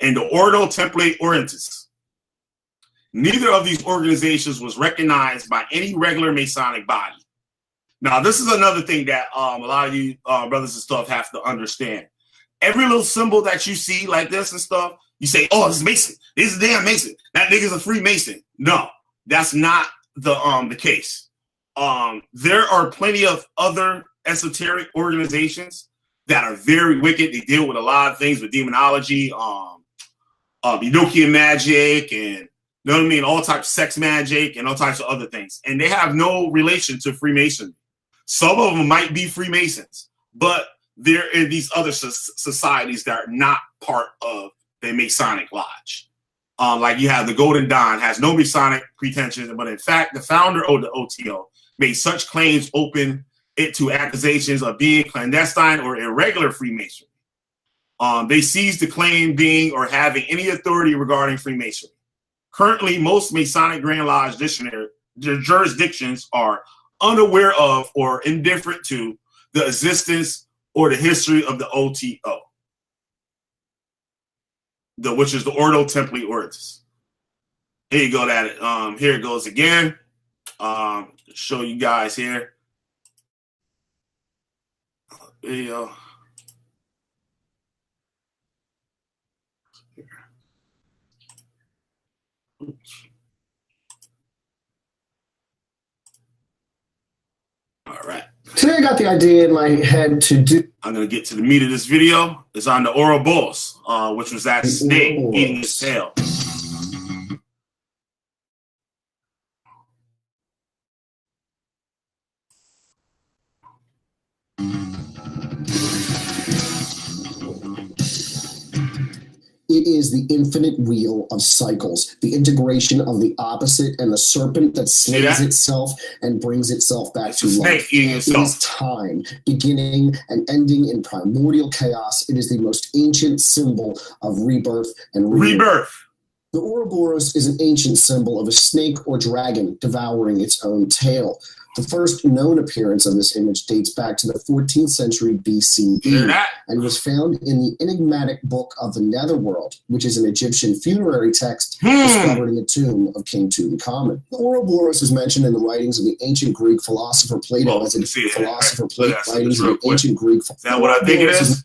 and the Ordo Templi Orientis. Neither of these organizations was recognized by any regular Masonic body. Now, this is another thing that a lot of you brothers and stuff have to understand. Every little symbol that you see like this and stuff, you say, oh, this is Mason. This is damn Mason. That nigga's a Freemason. No, that's not the case. There are plenty of other esoteric organizations that are very wicked. They deal with a lot of things with demonology, Enochian magic, and you know what I mean, all types of sex magic and all types of other things. And they have no relation to Freemasonry. Some of them might be Freemasons, but they're in these other societies that are not part of the Masonic Lodge. Like you have the Golden Dawn, has no Masonic pretensions, but in fact, the founder of the OTO made such claims open it to accusations of being clandestine or irregular Freemasonry. They ceased to claim being or having any authority regarding Freemasonry. Currently, most Masonic Grand Lodge jurisdictions are unaware of or indifferent to the existence or the history of the OTO, which is the Ordo Templi Orientis. Here you go. Here it goes again. Show you guys here. Video. All right. Today I got the idea in my head to do. I'm going to get to the meat of this video. It's on the Ouroboros, which was that snake eating his tail. It is the infinite wheel of cycles, the integration of the opposite and the serpent that slays itself and brings itself back to life. It is time, beginning and ending in primordial chaos. It is the most ancient symbol of rebirth and rebirth. The Ouroboros is an ancient symbol of a snake or dragon devouring its own tail. The first known appearance of this image dates back to the 14th century BCE and was found in the enigmatic Book of the Netherworld, which is an Egyptian funerary text discovered in the tomb of King Tutankhamun. The Ouroboros is mentioned in the writings of the ancient Greek philosopher Plato as a philosopher writings of the ancient Greek. Is that what I think it is?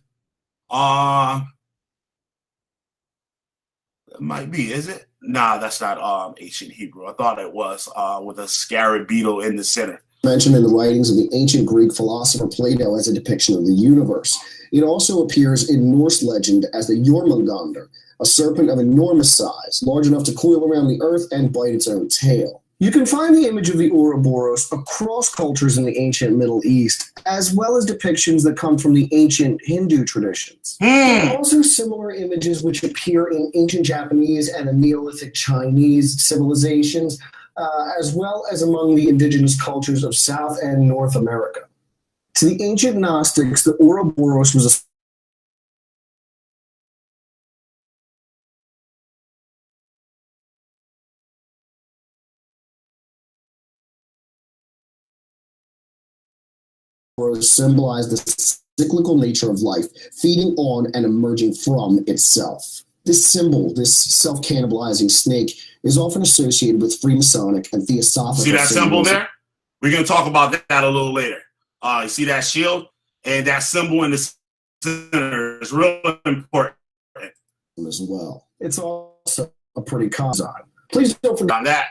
It might be, is it? Nah, that's not ancient Hebrew. I thought it was with a scarab beetle in the center. Mentioned in the writings of the ancient Greek philosopher Plato as a depiction of the universe. It also appears in Norse legend as the Jormungandr, a serpent of enormous size, large enough to coil around the earth and bite its own tail. You can find the image of the Ouroboros across cultures in the ancient Middle East, as well as depictions that come from the ancient Hindu traditions. There are also similar images which appear in ancient Japanese and the Neolithic Chinese civilizations, as well as among the indigenous cultures of South and North America. To the ancient Gnostics, the Ouroboros was a symbolized the cyclical nature of life, feeding on and emerging from itself. This symbol, this self-cannibalizing snake, is often associated with Freemasonic and Theosophical. See that symbol there? We're going to talk about that a little later. You see that shield? And that symbol in the center is real important. As well. It's also a pretty common. Please don't forget on that.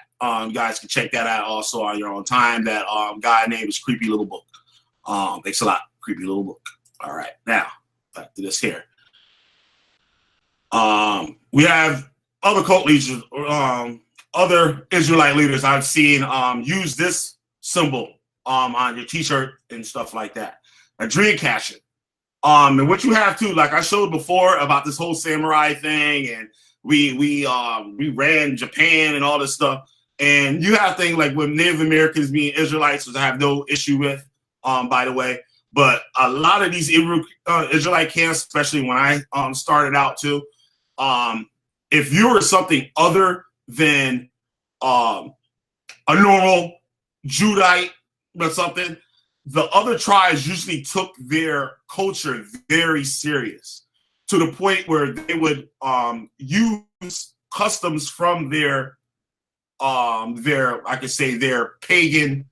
You guys can check that out also on your own time. That guy named is Creepy Little Book. Thanks a lot, Creepy Little Book. All right, now back to this here. We have other cult leaders, other Israelite leaders I've seen use this symbol on your T-shirt and stuff like that. A dream catcher. And what you have too, like I showed before about this whole samurai thing, and we ran Japan and all this stuff. And you have things like with Native Americans being Israelites, which I have no issue with. By the way, but a lot of these Israelite camps, especially when I started out too, if you were something other than a normal Judite or something, the other tribes usually took their culture very serious to the point where they would use customs from their I could say their pagan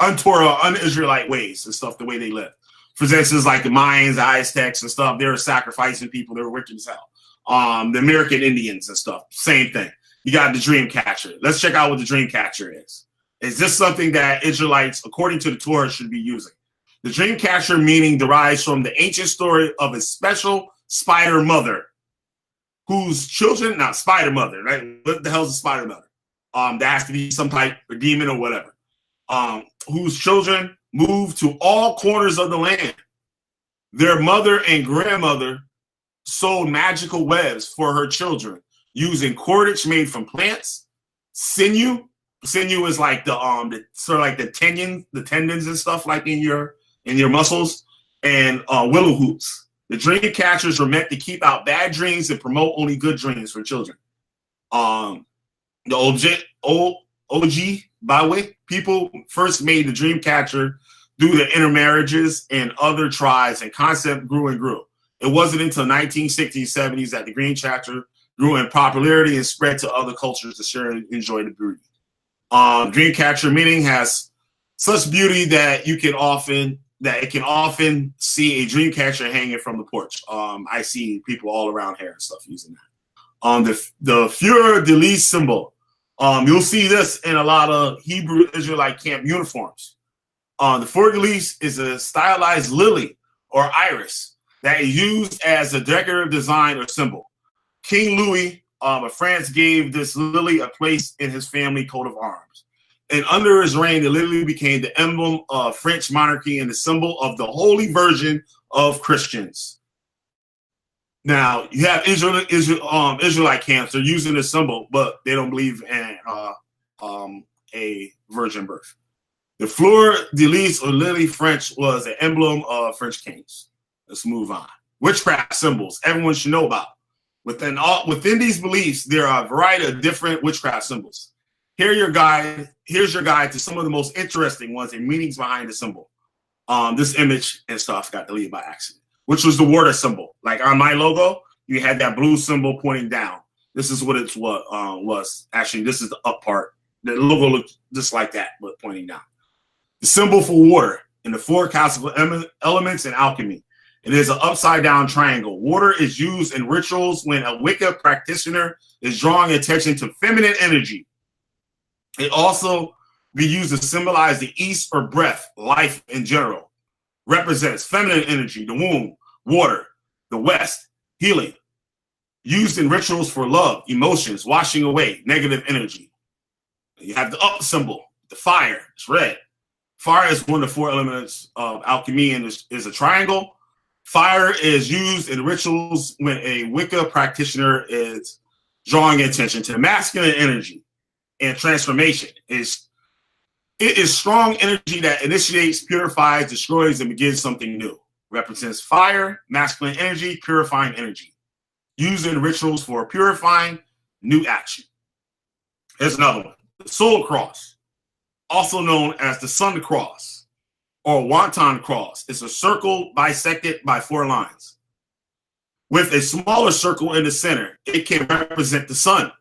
un-Torah, un-Israelite ways and stuff, the way they live. For instance, like the Mayans, the Aztecs and stuff, they were sacrificing people. They were wicked as hell. The American Indians and stuff, same thing. You got the dream catcher. Let's check out what the dream catcher is. Is this something that Israelites, according to the Torah, should be using? The dream catcher meaning derives from the ancient story of a special spider mother whose children, not spider mother, right? What the hell is a spider mother? That has to be some type of demon or whatever. Whose children moved to all corners of the land. Their mother and grandmother sewed magical webs for her children using cordage made from plants, sinew. Sinew is like the sort of like the tendons and stuff like in your muscles, and willow hoops. The dream catchers were meant to keep out bad dreams and promote only good dreams for children. The OG Bawe people first made the dream catcher due to intermarriages and other tribes, and concept grew and grew. It wasn't until 1960s, 70s that the dream catcher grew in popularity and spread to other cultures to share and enjoy the beauty. Dream catcher meaning has such beauty that it can often see a dream catcher hanging from the porch. I see people all around here and stuff using that. The fleur de lis symbol. You'll see this in a lot of Hebrew Israelite camp uniforms. The fleur de lis is a stylized lily or iris that is used as a decorative design or symbol. King Louis of France gave this lily a place in his family coat of arms. And under his reign, the lily became the emblem of French monarchy and the symbol of the Holy Virgin of Christians. Now, you have Israelite camps. They're using this symbol, but they don't believe in a virgin birth. The fleur de lis or lily French was an emblem of French kings. Let's move on. Witchcraft symbols everyone should know about. Within these beliefs, there are a variety of different witchcraft symbols. Here's your guide to some of the most interesting ones and meanings behind the symbol. This image and stuff got deleted by accident, which was the water symbol. Like on my logo, you had that blue symbol pointing down. This is what it was. Actually, this is the up part. The logo looked just like that, but pointing down. The symbol for water in the four classical elements in alchemy. It is an upside down triangle. Water is used in rituals when a Wicca practitioner is drawing attention to feminine energy. It also be used to symbolize the east or breath, life in general. Represents feminine energy, the womb, water, the west, healing. Used in rituals for love, emotions, washing away negative energy. You have the up symbol, the fire, it's red. Fire is one of the four elements of alchemy and is a triangle. Fire is used in rituals when a Wicca practitioner is drawing attention to masculine energy and transformation. It is strong energy that initiates, purifies, destroys, and begins something new. Represents fire, masculine energy, purifying energy. Used in rituals for purifying new action. Here's another one. The soul cross, also known as the sun cross or wonton cross. It's a circle bisected by 4 lines. With a smaller circle in the center, it can represent the sun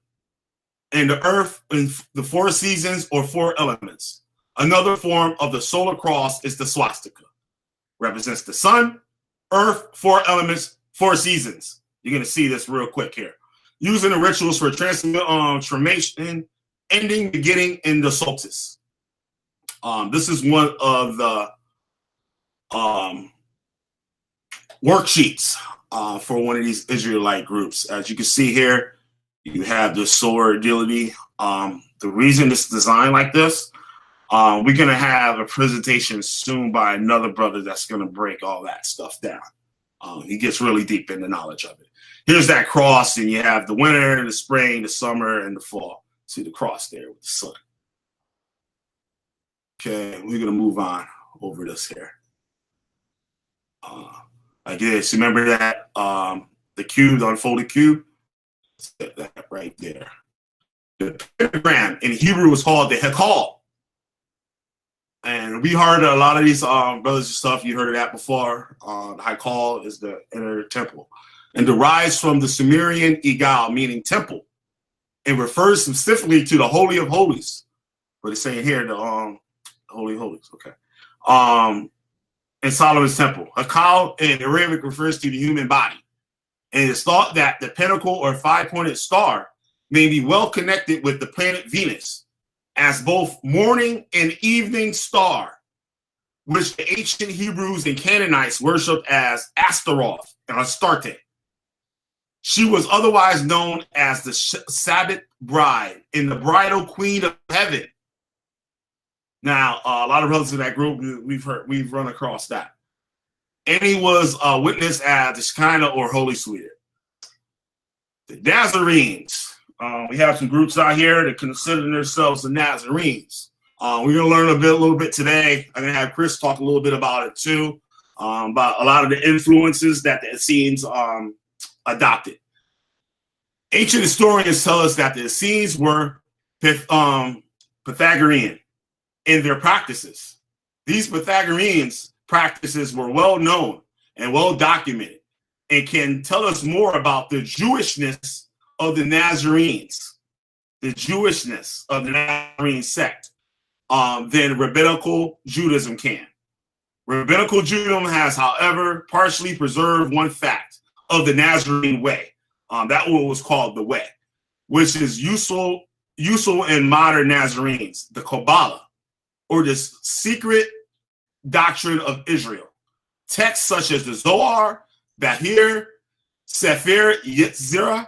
and the earth in the 4 seasons or 4 elements. Another form of the solar cross is the swastika. Represents the sun, earth, 4 elements, 4 seasons. You're going to see this real quick here. Using the rituals for transformation, ending, beginning, in the solstice. This is one of the worksheets for one of these Israelite groups. As you can see here, you have the solar deity. The reason it's designed like this, we're going to have a presentation soon by another brother that's going to break all that stuff down. He gets really deep in the knowledge of it. Here's that cross, and you have the winter, the spring, the summer, and the fall. See the cross there with the sun. Okay, we're gonna move on over this here. Like this. Remember that the cube, the unfolded cube? That right there. The pentagram in Hebrew is called the Hekal. And we heard a lot of these brothers and stuff. You heard of that before. The Hekal is the inner temple, and derives from the Sumerian Igal, meaning temple. It refers specifically to the Holy of Holies. But it's saying here the Holy of Holies. Okay. In Solomon's temple, Hekal in Arabic refers to the human body, and it's thought that the pinnacle or 5-pointed star may be well connected with the planet Venus as both morning and evening star, which the ancient Hebrews and Canaanites worshipped as Astaroth and Astarte. She was otherwise known as the Sabbath bride and the bridal queen of heaven. Now, a lot of brothers in that group, we've run across that. And he was witnessed as the Shekinah or Holy Sweeter. The Nazarenes. We have some groups out here that consider themselves the Nazarenes. We're going to learn a little bit today. I'm going to have Chris talk a little bit about it too, about a lot of the influences that the Essenes adopted. Ancient historians tell us that the Essenes were Pythagorean in their practices. These Pythagoreans practices were well known and well documented and can tell us more about the Jewishness of the Nazarenes, the Jewishness of the Nazarene sect than Rabbinical Judaism can. Rabbinical Judaism has, however, partially preserved one fact of the Nazarene way. That one was called the way, which is useful in modern Nazarenes, the Kabbalah, or the secret doctrine of Israel. Texts such as the Zohar, Bahir, Sefer Yetzirah,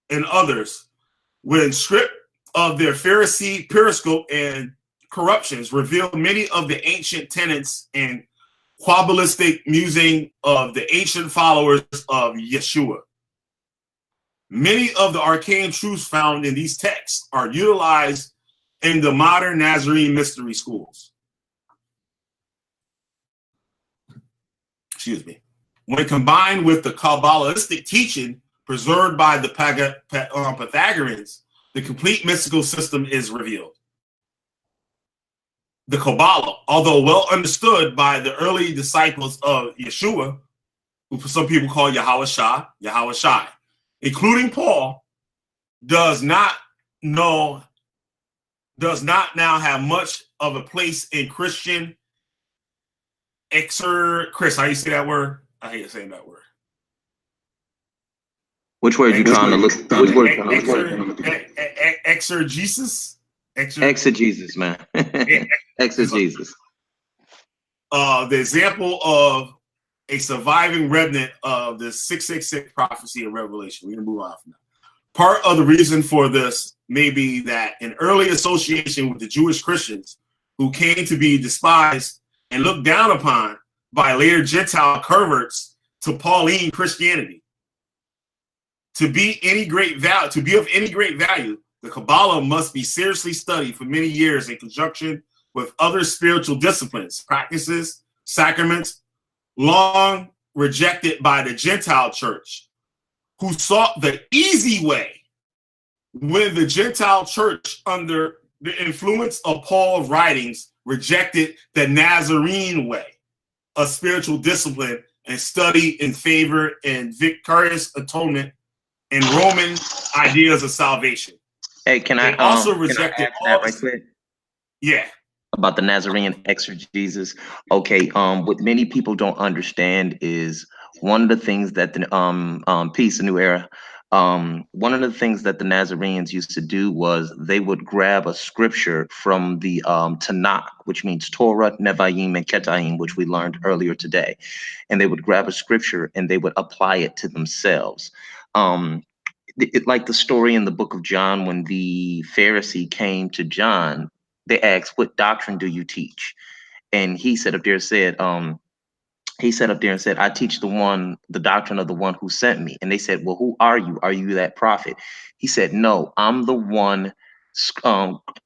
and others, when stripped of their Pharisee periscope and corruptions, reveal many of the ancient tenets and Kabbalistic musing of the ancient followers of Yeshua. Many of the arcane truths found in these texts are utilized in the modern Nazarene mystery schools. Excuse me. When combined with the Kabbalistic teaching preserved by the Pythagoreans, the complete mystical system is revealed. The Kabbalah, although well understood by the early disciples of Yeshua, who some people call Yahweh Shai, including Paul, does not now have much of a place in Christian Chris, how you say that word? I hate saying that word. Which word you trying to look? Which word? Exegesis. Exegesis, man. Exegesis. The example of a surviving remnant of the 666 prophecy of Revelation. We're gonna move on from that. Part of the reason for this may be that an early association with the Jewish Christians who came to be despised and looked down upon by later Gentile converts to Pauline Christianity. To be of any great value, the Kabbalah must be seriously studied for many years in conjunction with other spiritual disciplines, practices, sacraments, long rejected by the Gentile church, who sought the easy way when the Gentile church, under the influence of Paul's writings, rejected the Nazarene way, a spiritual discipline and study in favor and vicarious atonement and Roman ideas of salvation. Hey, can I also rejected that right quick? Yeah. About the Nazarene exegesis. Okay, what many people don't understand is one of the things that the peace, a new era. One of the things that the Nazarenes used to do was they would grab a scripture from the Tanakh, which means Torah, Nevi'im, and Ketahim, which we learned earlier today, and they would grab a scripture and they would apply it to themselves. Like the story in the book of John when the Pharisee came to John, they asked, "What doctrine do you teach?" And he said up there said, I teach the doctrine of the one who sent me. And they said, "Well, who are you? Are you that prophet?" He said, "No, I'm the one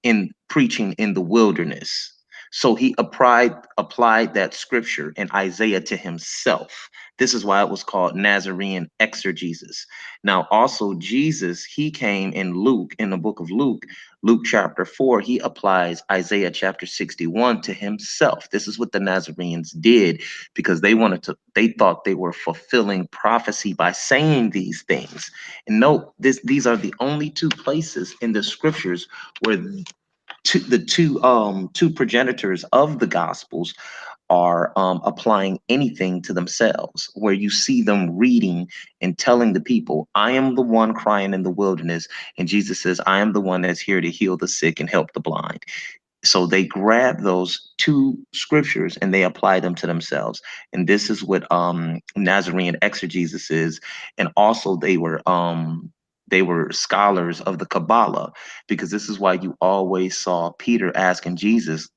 in preaching in the wilderness." So he applied that scripture in Isaiah to himself. This is why it was called Nazarene exegesis. Now, also Jesus, he came in Luke, in the book of Luke chapter 4, he applies Isaiah chapter 61 to himself. This is what the Nazarenes did because they thought they were fulfilling prophecy by saying these things. And note, these are the only two places in the scriptures where the two progenitors of the Gospels are applying anything to themselves, where you see them reading and telling the people, "I am the one crying in the wilderness," and Jesus says, "I am the one that's here to heal the sick and help the blind." So they grab those two scriptures and they apply them to themselves, and this is what Nazarene exegesis is. And also they were scholars of the Kabbalah, because this is why you always saw Peter asking Jesus,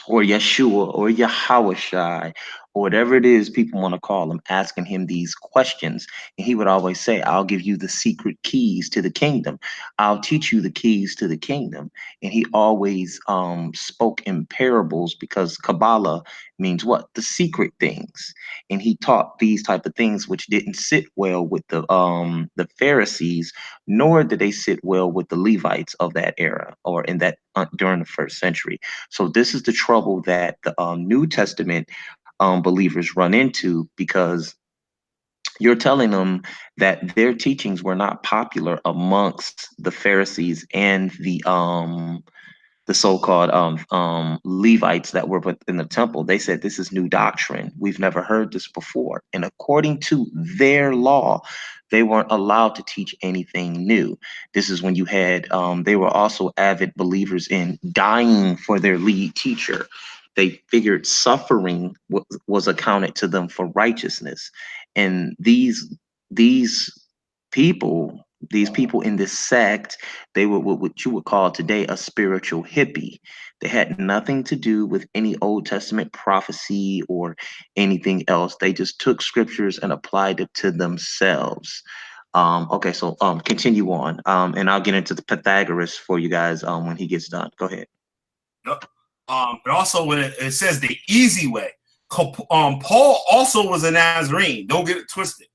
or Yeshua, or Yahweh, or whatever it is people want to call him, asking him these questions. And he would always say, "I'll give you the secret keys to the kingdom. I'll teach you the keys to the kingdom." And he always spoke in parables, because Kabbalah means what? The secret things. And he taught these type of things which didn't sit well with the Pharisees, nor did they sit well with the Levites of that era, or in that during the first century. So this is the trouble that the New Testament believers run into, because you're telling them that their teachings were not popular amongst the Pharisees and the so-called Levites that were within the temple. They said, "This is new doctrine. We've never heard this before." And according to their law, they weren't allowed to teach anything new. This is when you had, they were also avid believers in dying for their lead teacher. They figured suffering was accounted to them for righteousness. And these people in this sect, they were what you would call today a spiritual hippie. They had nothing to do with any Old Testament prophecy or anything else. They just took scriptures and applied it to themselves. Okay, so continue on, and I'll get into the Pythagoras for you guys when he gets done. Go ahead. Yep. But also when it says the easy way, Paul also was a Nazarene. Don't get it twisted.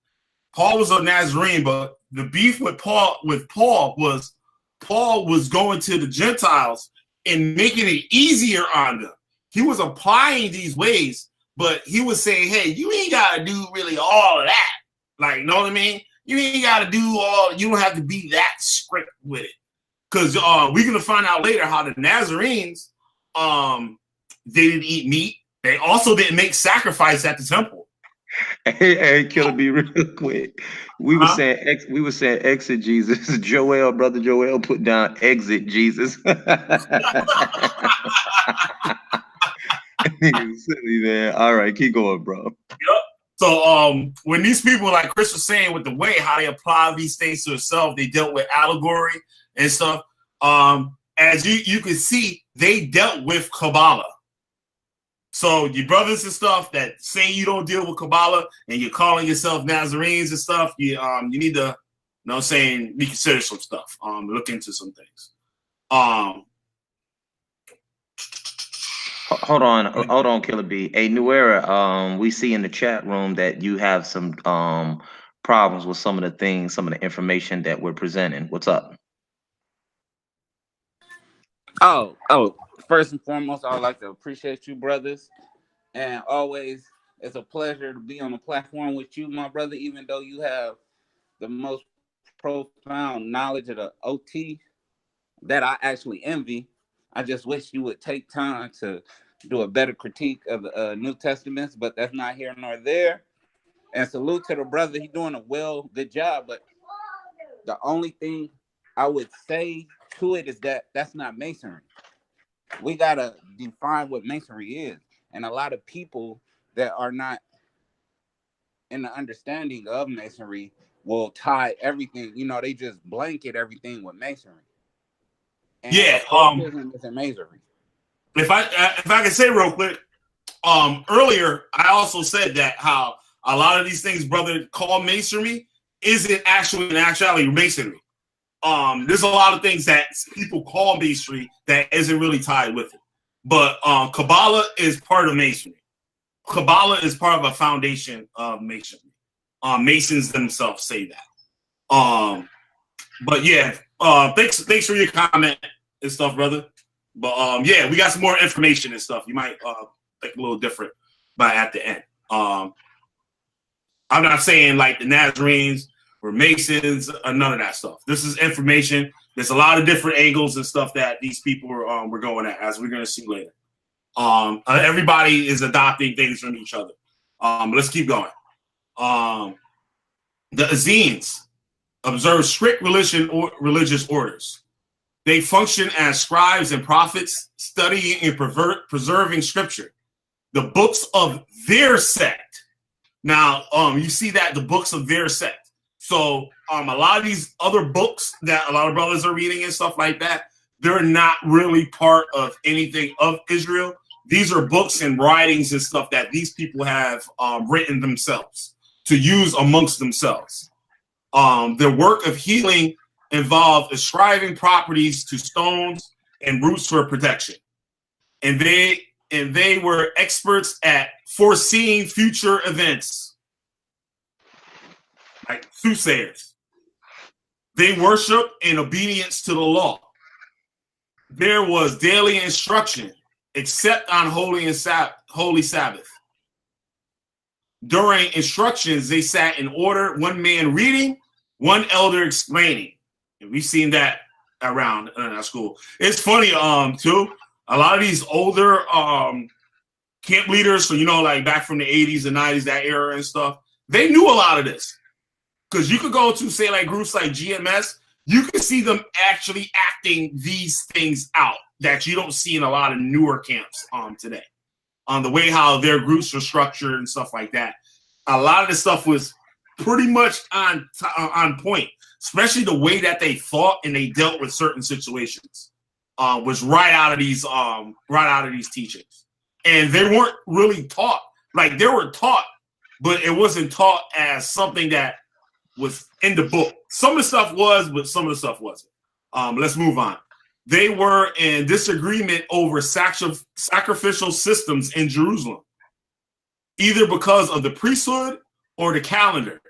Paul was a Nazarene, but the beef with Paul was Paul was going to the Gentiles and making it easier on them. He was applying these ways, but he was saying, hey, you ain't got to do really all of that. Like, you know what I mean? You ain't got to do all, you don't have to be that strict with it. Because we're going to find out later how the Nazarenes, they didn't eat meat. They also didn't make sacrifice at the temple. Hey, Killer B, real quick. We were saying exit Jesus. Joel, brother Joel, put down exit Jesus. Silly, man. All right, keep going, bro. Yep. So when these people, like Chris was saying, with the way how they apply these things to itself, they dealt with allegory and stuff. As you can see, they dealt with Kabbalah. So your brothers and stuff that say you don't deal with Kabbalah and you're calling yourself Nazarenes and stuff, you need to, you know what I'm saying, reconsider some stuff. Look into some things. Hold on, Killer B. Hey, New Era, we see in the chat room that you have some problems with some of the things, some of the information that we're presenting. What's up? Oh, first and foremost, I would like to appreciate you, brothers. And always, it's a pleasure to be on the platform with you, my brother, even though you have the most profound knowledge of the OT that I actually envy. I just wish you would take time to do a better critique of the New Testaments, but that's not here nor there. And salute to the brother. He's doing a good job. But the only thing I would say to it is that that's not masonry. We got to define what masonry is. And a lot of people that are not in the understanding of masonry will tie everything, they just blanket everything with masonry. And yeah, is a masonry. If I can say real quick, earlier I also said that how a lot of these things, brother, call masonry isn't actually in actuality masonry. There's a lot of things that people call masonry that isn't really tied with it. But Kabbalah is part of masonry. Kabbalah is part of a foundation of masonry. Masons themselves say that. But yeah, thanks for your comment and stuff, brother. But yeah, we got some more information and stuff. You might think a little different by at the end. I'm not saying like the Nazarenes or Masons or none of that stuff. This is information. There's a lot of different angles and stuff that these people were going at, as we're going to see later. Everybody is adopting things from each other. Let's keep going. The Essenes observe strict religious orders. They function as scribes and prophets, studying and preserving scripture. The books of their sect. Now, you see that the books of their sect. So a lot of these other books that a lot of brothers are reading and stuff like that, they're not really part of anything of Israel. These are books and writings and stuff that these people have written themselves to use amongst themselves. Their work of healing involved ascribing properties to stones and roots for protection. And they were experts at foreseeing future events, like soothsayers. They worship in obedience to the law. There was daily instruction, except on Holy Sabbath. During instructions, they sat in order, one man reading, one elder explaining. And we've seen that around in our school. It's funny, too. A lot of these older camp leaders, so like back from the 80s and 90s, that era and stuff, they knew a lot of this. Because you could go to, say, like groups like GMS, you can see them actually acting these things out that you don't see in a lot of newer camps today. On the way how their groups are structured and stuff like that. A lot of the stuff was pretty much on point, especially the way that they thought and they dealt with certain situations. Was right out of these teachings. And they weren't really taught. Like, they were taught, but it wasn't taught as something that was in the book. Some of the stuff was, but some of the stuff wasn't. Let's move on. They were in disagreement over sacrificial systems in Jerusalem, either because of the priesthood or the calendar.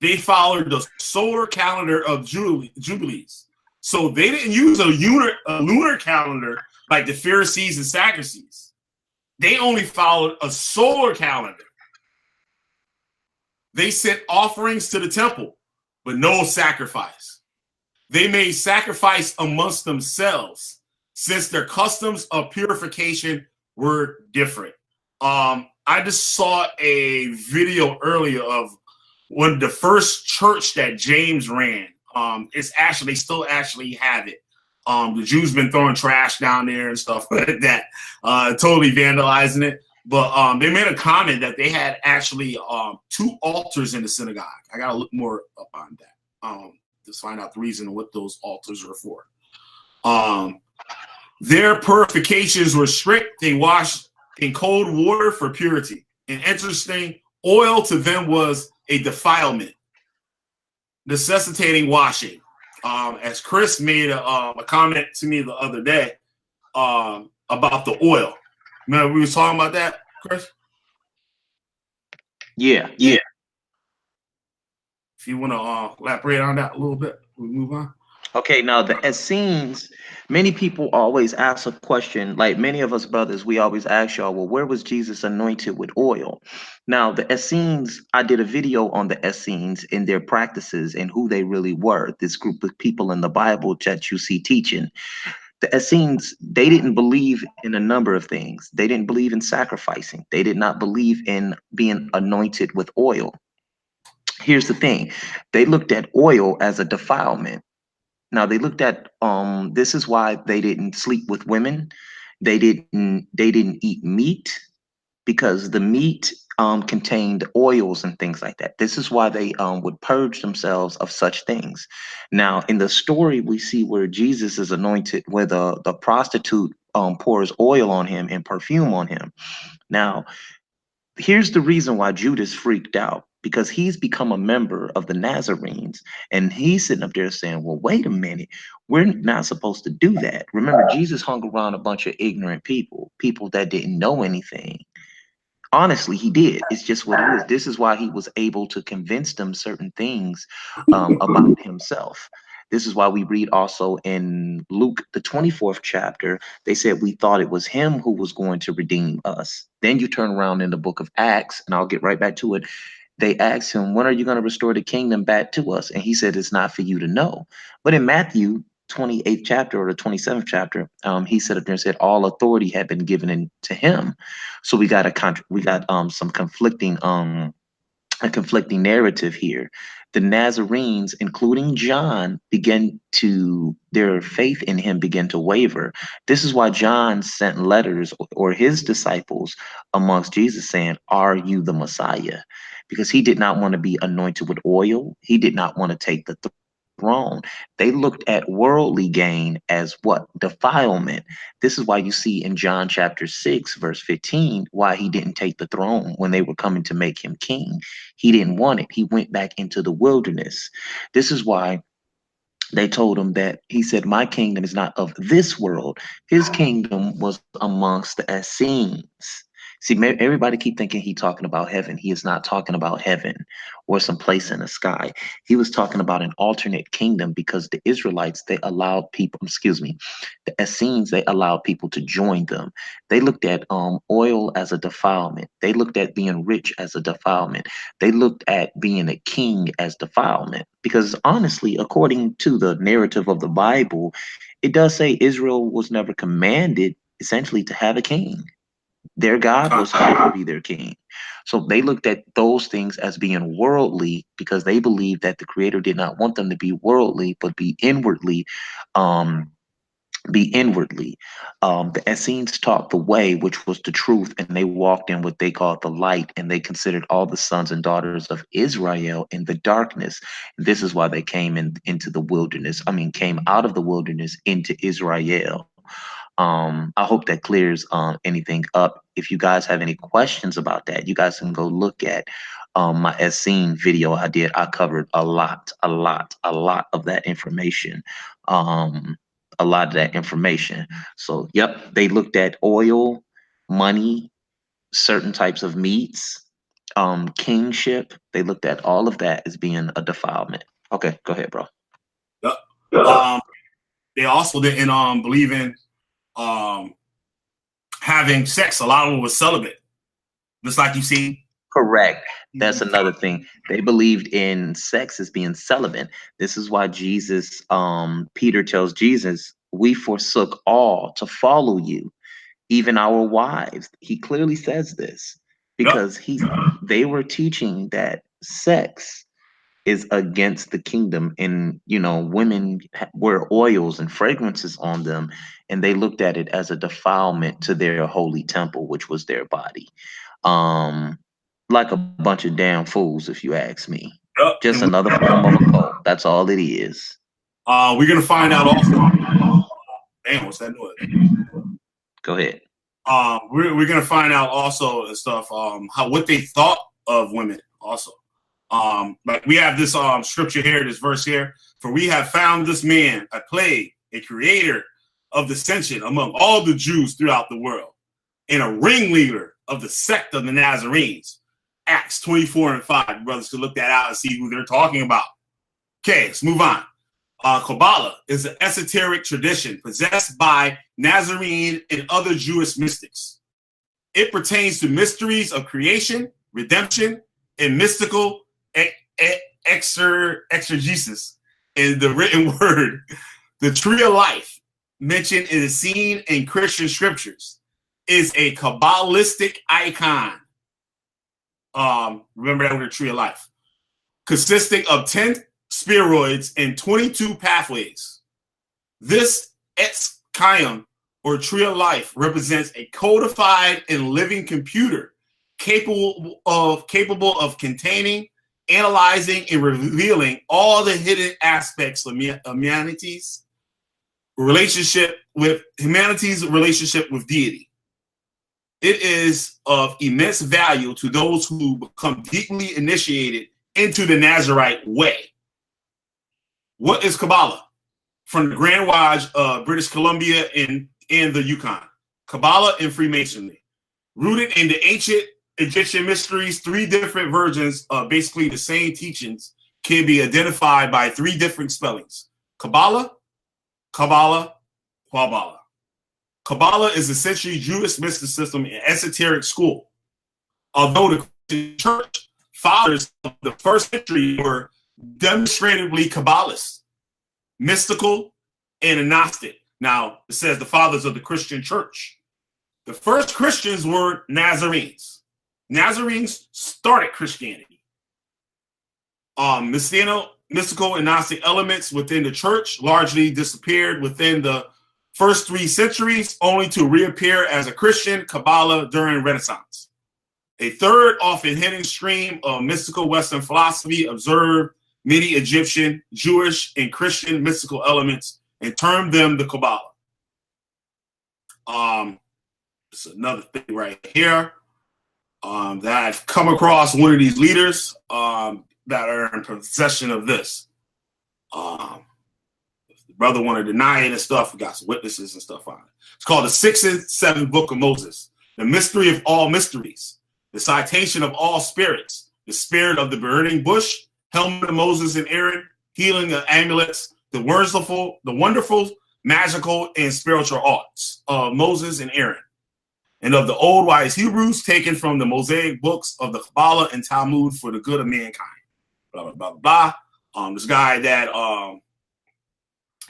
They followed the solar calendar of Jubilees. So they didn't use a lunar calendar like the Pharisees and Sadducees. They only followed a solar calendar. They sent offerings to the temple, but no sacrifice. They made sacrifice amongst themselves, since their customs of purification were different. I just saw a video earlier of one of the first church that James ran. It's actually, they still actually have it. The Jews been throwing trash down there and stuff like that, totally vandalizing it. But they made a comment that they had actually 2 altars in the synagogue. I gotta look more up on that to find out the reason what those altars were for. Their purifications were strict. They washed in cold water for purity. And interesting, oil to them was a defilement, necessitating washing. As Chris made a comment to me the other day about the oil. Remember we was talking about that, Chris? Yeah. If you want to elaborate on that a little bit, we move on. Okay, now the Essenes, many people always ask a question, like many of us brothers, we always ask y'all, well, where was Jesus anointed with oil? Now, the Essenes, I did a video on the Essenes and their practices and who they really were, this group of people in the Bible that you see teaching. The Essenes, they didn't believe in a number of things. They didn't believe in sacrificing. They did not believe in being anointed with oil. Here's the thing. They looked at oil as a defilement. Now they looked at this is why they didn't sleep with women. They didn't eat meat, because the meat contained oils and things like that. This is why they would purge themselves of such things. Now in the story we see where Jesus is anointed, where the prostitute pours oil on him and perfume on him. Now here's the reason why Judas freaked out, because he's become a member of the Nazarenes, and he's sitting up there saying, well, wait a minute, we're not supposed to do that. Remember, Jesus hung around a bunch of ignorant people that didn't know anything. Honestly, he did. It's just what it is. This is why he was able to convince them certain things about himself. This is why we read also in Luke, the 24th chapter, they said we thought it was him who was going to redeem us. Then you turn around in the book of Acts, and I'll get right back to it. They asked him, when are you going to restore the kingdom back to us? And he said, it's not for you to know. But in Matthew 28th chapter or the 27th chapter, he said up there and said all authority had been given to him. So we got some conflicting a conflicting narrative here. The Nazarenes, including John, their faith in him began to waver. This is why John sent letters, or his disciples amongst Jesus, saying, are you the Messiah? Because he did not want to be anointed with oil. He did not want to take the throne. They looked at worldly gain as what? Defilement. This is why you see in John chapter 6, verse 15, why he didn't take the throne when they were coming to make him king. He didn't want it. He went back into the wilderness. This is why they told him that he said, my kingdom is not of this world. His kingdom was amongst the Essenes. See, everybody keep thinking he's talking about heaven. He is not talking about heaven or some place in the sky. He was talking about an alternate kingdom, because the Israelites, they allowed people, the Essenes, they allowed people to join them. They looked at oil as a defilement. They looked at being rich as a defilement. They looked at being a king as defilement. Because honestly, according to the narrative of the Bible, it does say Israel was never commanded essentially to have a king. Their God was supposed to be their king. So they looked at those things as being worldly, because they believed that the Creator did not want them to be worldly, but be inwardly. The Essenes taught the way, which was the truth, and they walked in what they called the light, and they considered all the sons and daughters of Israel in the darkness. This is why they came into the wilderness. Came out of the wilderness into Israel. I hope that clears anything up. If you guys have any questions about that, you guys can go look at my Essene video I did. I covered a lot of that information. A lot of that information. So, yep, they looked at oil, money, certain types of meats, kingship. They looked at all of that as being a defilement. Okay, go ahead, bro. Yep. They also didn't believe in having sex. A lot of them were celibate, just like you see. Correct. That's another thing. They believed in sex as being celibate. This is why Jesus, Peter tells Jesus, we forsook all to follow you, even our wives. He clearly says this because they were teaching that sex is against the kingdom, and women wear oils and fragrances on them, and they looked at it as a defilement to their holy temple, which was their body. Like a bunch of damn fools, if you ask me. Just another form of a cult. That's all it is. We're gonna find out also. Damn, what's that noise? Go ahead. We're gonna find out also and stuff. What they thought of women also. Like we have this scripture here, this verse here. For we have found this man a plague, a creator of dissension among all the Jews throughout the world, and a ringleader of the sect of the Nazarenes. Acts 24:5. Brothers can look that out and see who they're talking about. Okay, let's move on. Kabbalah is an esoteric tradition possessed by Nazarene and other Jewish mystics. It pertains to mysteries of creation, redemption, and mystical exegesis in the written word. The tree of life, mentioned in the scene in Christian scriptures, is a Kabbalistic icon. Remember that with the tree of life, consisting of 10 spheroids and 22 pathways. This Etz Chaim, or tree of life, represents a codified and living computer capable of containing, analyzing, and revealing all the hidden aspects of humanity's relationship with deity. It is of immense value to those who become deeply initiated into the Nazarite way. What is Kabbalah? From the Grand Lodge of British Columbia in the Yukon. Kabbalah and Freemasonry. Rooted in the ancient Egyptian mysteries, 3 different versions of basically the same teachings can be identified by 3 different spellings. Kabbalah, Kabbalah, Kabbalah. Kabbalah is essentially Jewish mysticism and esoteric school. Although the Christian church fathers of the first century were demonstratively Kabbalists, mystical, and Gnostic. Now, it says the fathers of the Christian church. The first Christians were Nazarenes. Nazarenes started Christianity. Mystical and Gnostic elements within the church largely disappeared within the first 3 centuries, only to reappear as a Christian Kabbalah during Renaissance. A third, often hidden stream of mystical Western philosophy observed many Egyptian, Jewish, and Christian mystical elements and termed them the Kabbalah. It's another thing right here that I've come across one of these leaders that are in possession of this. The brother want to deny it and stuff. We got some witnesses and stuff on it. It's called the 6th and 7th Book of Moses, the mystery of all mysteries, the citation of all spirits, the spirit of the burning bush, helmet of Moses and Aaron, healing of amulets, the wonderful, magical, and spiritual arts of Moses and Aaron, and of the old wise Hebrews taken from the Mosaic books of the Kabbalah and Talmud for the good of mankind. Blah, blah, blah, blah. This guy that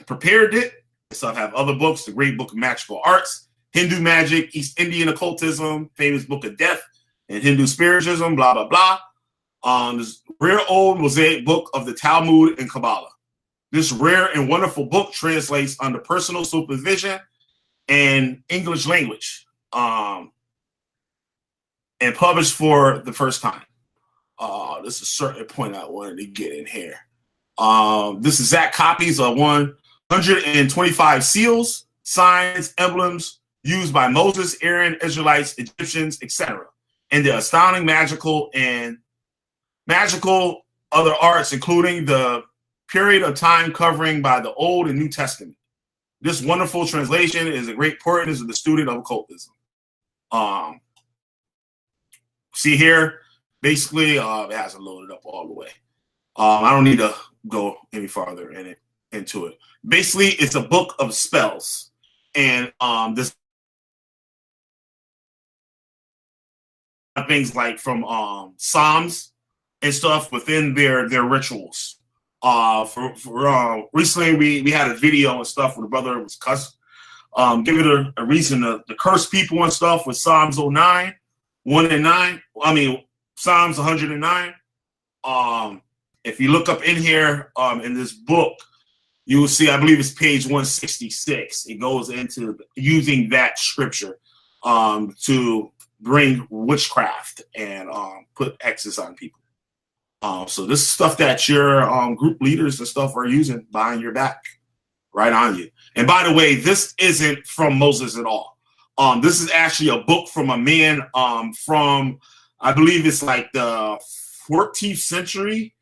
prepared it. So I have other books, the Great Book of Magical Arts, Hindu Magic, East Indian Occultism, Famous Book of Death, and Hindu Spiritism, blah, blah, blah. This rare old Mosaic book of the Talmud and Kabbalah. This rare and wonderful book translates under personal supervision and English language, and published for the first time. This is a certain point I wanted to get in here. This is exact copies of 125 seals, signs, emblems used by Moses, Aaron, Israelites, Egyptians, etc. And the astounding magical other arts, including the period of time covering by the Old and New Testament. This wonderful translation is a great importance of the student of occultism. See here, basically, it hasn't loaded up all the way. I don't need to go any farther in it. into it. Basically, it's a book of spells, and this things like from Psalms and stuff within their rituals. Recently we had a video and stuff where the brother was give it a reason to curse people and stuff with Psalms 09, 1 and 9. I mean Psalms 109. If you look up in here in this book, you will see, I believe it's page 166. It goes into using that scripture to bring witchcraft and put X's on people. So this is stuff that your group leaders and stuff are using behind your back, right on you. And by the way, this isn't from Moses at all. This is actually a book from a man from, I believe it's like the 14th century,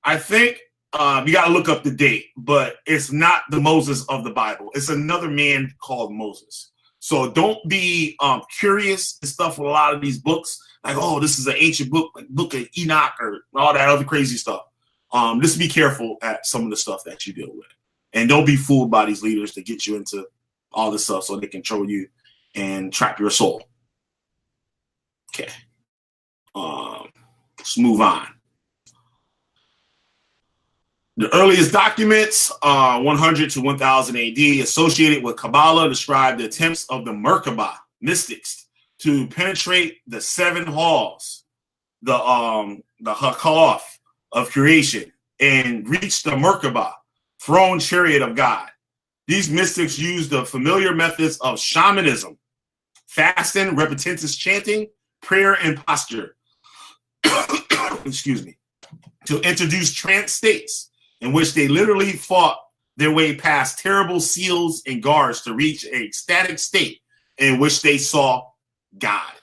I think. You got to look up the date, but it's not the Moses of the Bible. It's another man called Moses. So don't be curious and stuff with a lot of these books. Like, oh, this is an ancient book, like Book of Enoch or all that other crazy stuff. Just be careful at some of the stuff that you deal with. And don't be fooled by these leaders to get you into all this stuff so they control you and trap your soul. Okay. Let's move on. The earliest documents, 100 to 1000 AD, associated with Kabbalah, describe the attempts of the Merkabah mystics to penetrate the 7 halls, the Hakaloth of creation, and reach the Merkabah, throne chariot of God. These mystics used the familiar methods of shamanism, fasting, repetitious chanting, prayer, and posture. Excuse me. To introduce trance states in which they literally fought their way past terrible seals and guards to reach an ecstatic state in which they saw God.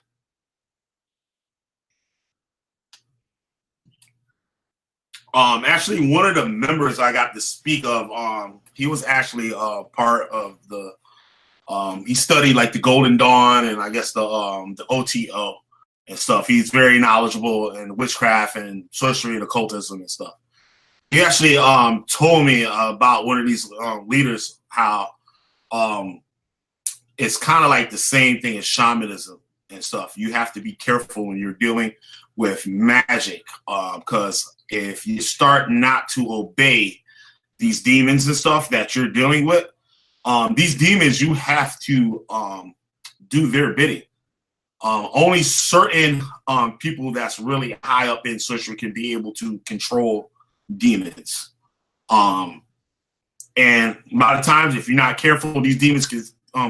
Actually, one of the members I got to speak of, he was actually part of the, he studied like the Golden Dawn and I guess the OTO and stuff. He's very knowledgeable in witchcraft and sorcery and occultism and stuff. He actually told me about one of these leaders, how it's kind of like the same thing as shamanism and stuff. You have to be careful when you're dealing with magic, because if you start not to obey these demons and stuff that you're dealing with, these demons, you have to do their bidding. Only certain people that's really high up in sorcery can be able to control demons. And a lot of times, if you're not careful, these demons can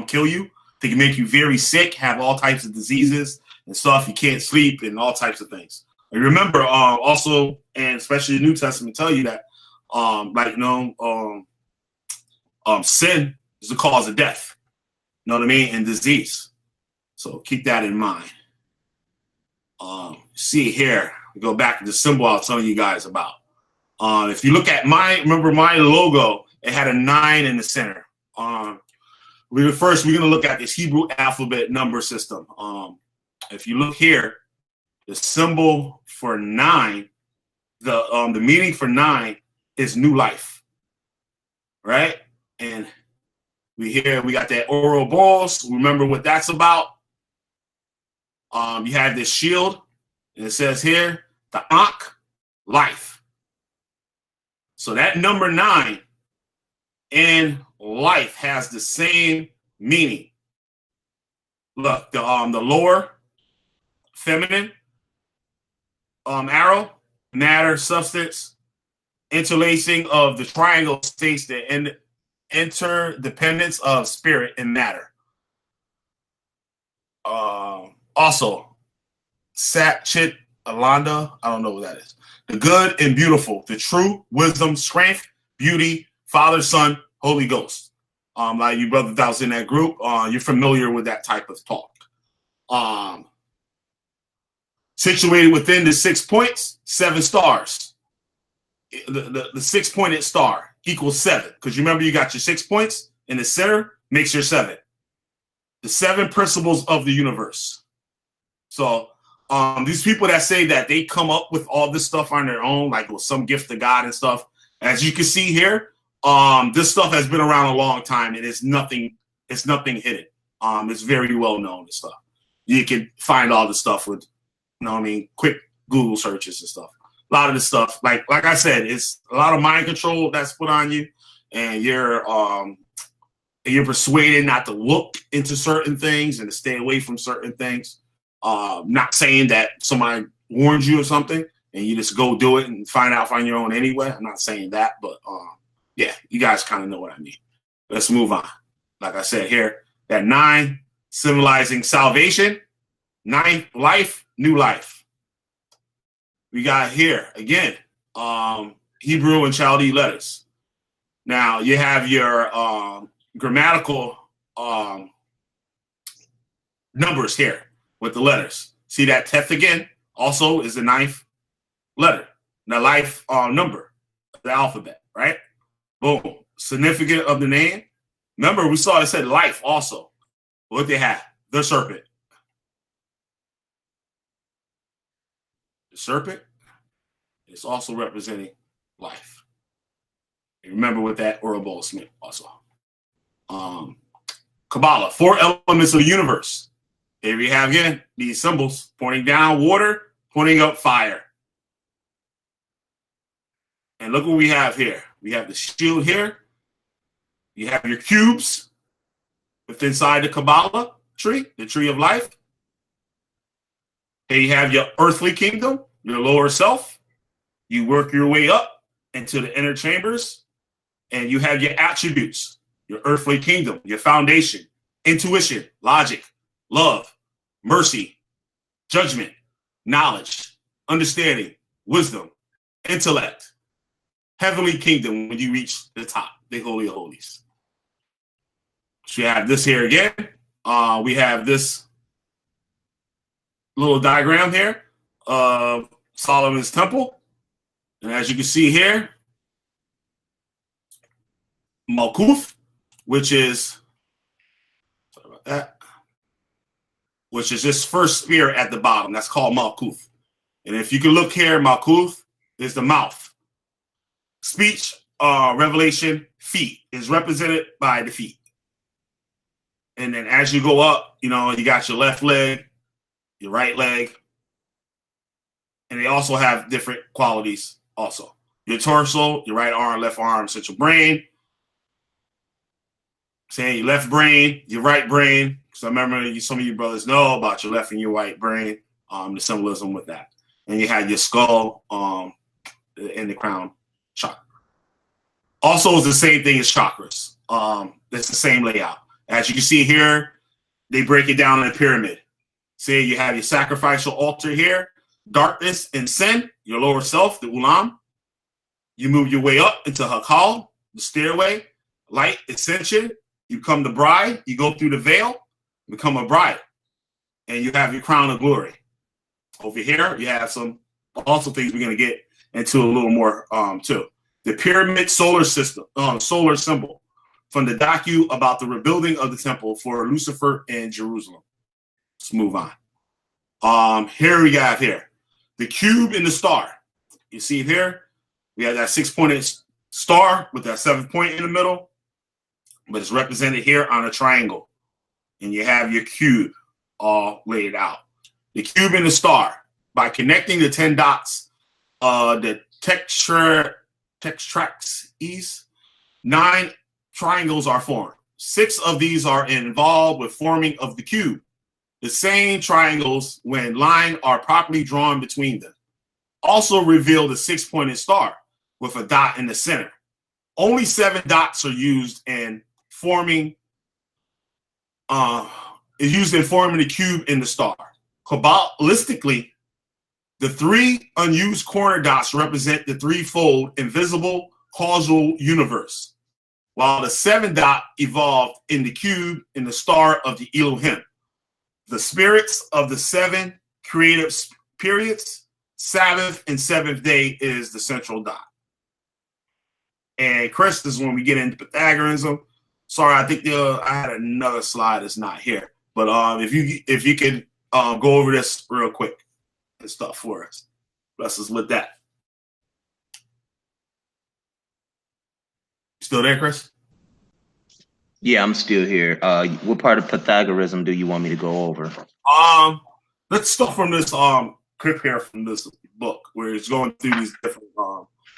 kill you. They can make you very sick, have all types of diseases and stuff. You can't sleep and all types of things. And remember, also, and especially the New Testament tell you that, sin is the cause of death. You know what I mean? And disease. So keep that in mind. See here, we go back to the symbol I was telling you guys about. If you look at remember my logo, it had a 9 in the center. We're going to look at this Hebrew alphabet number system. If you look here, the symbol for 9, the meaning for 9 is new life, right? And we got that Ouroboros. Remember what that's about? You have this shield, and it says here, the Ankh, life. So that number 9 in life has the same meaning. Look, the lower feminine arrow, matter, substance, interlacing of the triangle states the interdependence of spirit and matter. Also, Sat Chit Alanda, I don't know what that is. The good and beautiful, the true, wisdom, strength, beauty, Father, Son, Holy Ghost. Like you brother that was in that group, you're familiar with that type of talk. Situated within the 6 points, 7 stars. The 6-pointed star equals 7. Because remember, you got your 6 points in the center, makes your 7. The 7 principles of the universe. So these people that say that they come up with all this stuff on their own, like with some gift of God and stuff, as you can see here, This stuff has been around a long time, and it's nothing hidden. It's very well known, this stuff. You can find all the stuff with, quick Google searches and stuff. A lot of this stuff, like I said, it's a lot of mind control that's put on you, and you're persuaded not to look into certain things and to stay away from certain things. Not saying that somebody warns you or something and you just go do it and find out on your own anyway. I'm not saying that, but yeah, you guys kind of know what I mean. Let's move on. Like I said here, that 9 symbolizing salvation, 9 life, new life. We got here again, Hebrew and Chaldee letters. Now you have your grammatical numbers here with the letters. See that teth again also is the 9th letter, the life number of the alphabet, right? Boom. Significant of the name. Remember, we saw it said life also. What they have, the serpent. The serpent is also representing life. And remember what that Ouroboros meant also. Kabbalah, 4 elements of the universe. Here we have again these symbols pointing down water, pointing up fire. And look what we have here. We have the shield here. You have your cubes within inside the Kabbalah tree, the tree of life. Here you have your earthly kingdom, your lower self. You work your way up into the inner chambers, and you have your attributes, your earthly kingdom, your foundation, intuition, logic, love, mercy, judgment, knowledge, understanding, wisdom, intellect, heavenly kingdom when you reach the top, the Holy of Holies. So you have this here again. We have this little diagram here of Solomon's temple. And as you can see here, Malkuth, which is, sorry about that, which is this first spear at the bottom. That's called Malkuth. And if you can look here, Malkuth is the mouth. Speech, revelation, feet is represented by the feet. And then as you go up, you got your left leg, your right leg. And they also have different qualities also. Your torso, your right arm, left arm, central brain. Saying your left brain, your right brain. Because I remember some of you brothers know about your left and your right brain, the symbolism with that. And you have your skull and the crown chakra. Also, it's the same thing as chakras. It's the same layout. As you can see here, they break it down in a pyramid. See, you have your sacrificial altar here, darkness and sin, your lower self, the ulam. You move your way up into Hakal, the stairway, light, ascension. You become the bride. You go through the veil, become a bride. And you have your crown of glory. Over here, you have some also things we're going to get into a little more too. The pyramid solar system, solar symbol from the docu about the rebuilding of the temple for Lucifer in Jerusalem. Let's move on. Here we got here the cube and the star. You see here, we have that 6-pointed star with that 7th point in the middle, but it's represented here on a triangle. And you have your cube all laid out. The cube and the star, by connecting the 10 dots, the tetraxes, 9 triangles are formed. 6 of these are involved with forming of the cube. The same triangles, when lines are properly drawn between them, also reveal the 6-pointed star with a dot in the center. Only 7 dots are used in forming the cube and the star. Kabbalistically, the 3 unused corner dots represent the threefold invisible causal universe, while the 7 dot evolved in the cube in the star of the Elohim. The spirits of the 7 creative periods, Sabbath and 7th day is the central dot. And Chris, this is when we get into Pythagoreanism. Sorry, I think I had another slide that's not here. But if you could go over this real quick and stuff for us. Bless us with that. Still there, Chris? Yeah, I'm still here. What part of Pythagoreanism do you want me to go over? Let's start from this clip here from this book where it's going through these different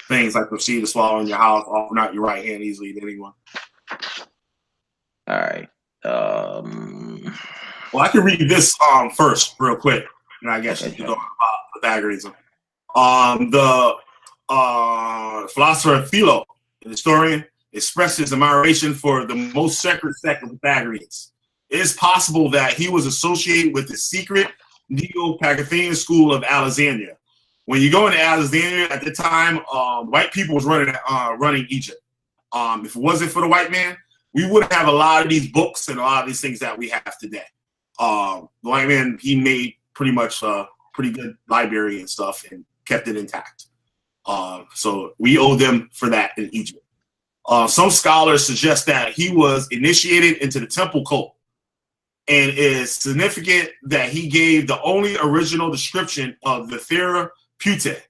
things like proceed to swallow in your house, offer not your right hand easily to anyone. All right. Well, I can read this first real quick, and I guess you can go about Pythagoreanism. The philosopher Philo, the historian, expresses admiration for the most sacred sect of Pythagoreans. It is possible that he was associated with the secret Neo-Pythagorean school of Alexandria. When you go into Alexandria at the time, white people was running Egypt. If it wasn't for the white man, we wouldn't have a lot of these books and a lot of these things that we have today. The white man, he made pretty much a pretty good library and stuff and kept it intact. So we owe them for that in Egypt. Some scholars suggest that he was initiated into the temple cult, and it's significant that he gave the only original description of the Therapeutae,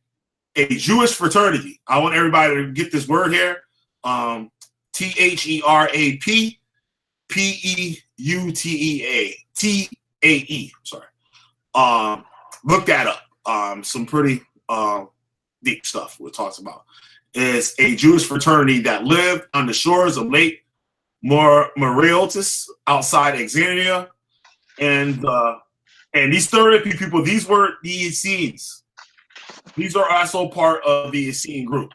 a Jewish fraternity. I want everybody to get this word here. THERAPPEUTEAE. Sorry. Look that up. Some pretty deep stuff we're talking about. It's a Jewish fraternity that lived on the shores of Lake Mareotis outside Alexandria. And these therapy people, these were the Essenes. These are also part of the Essene group.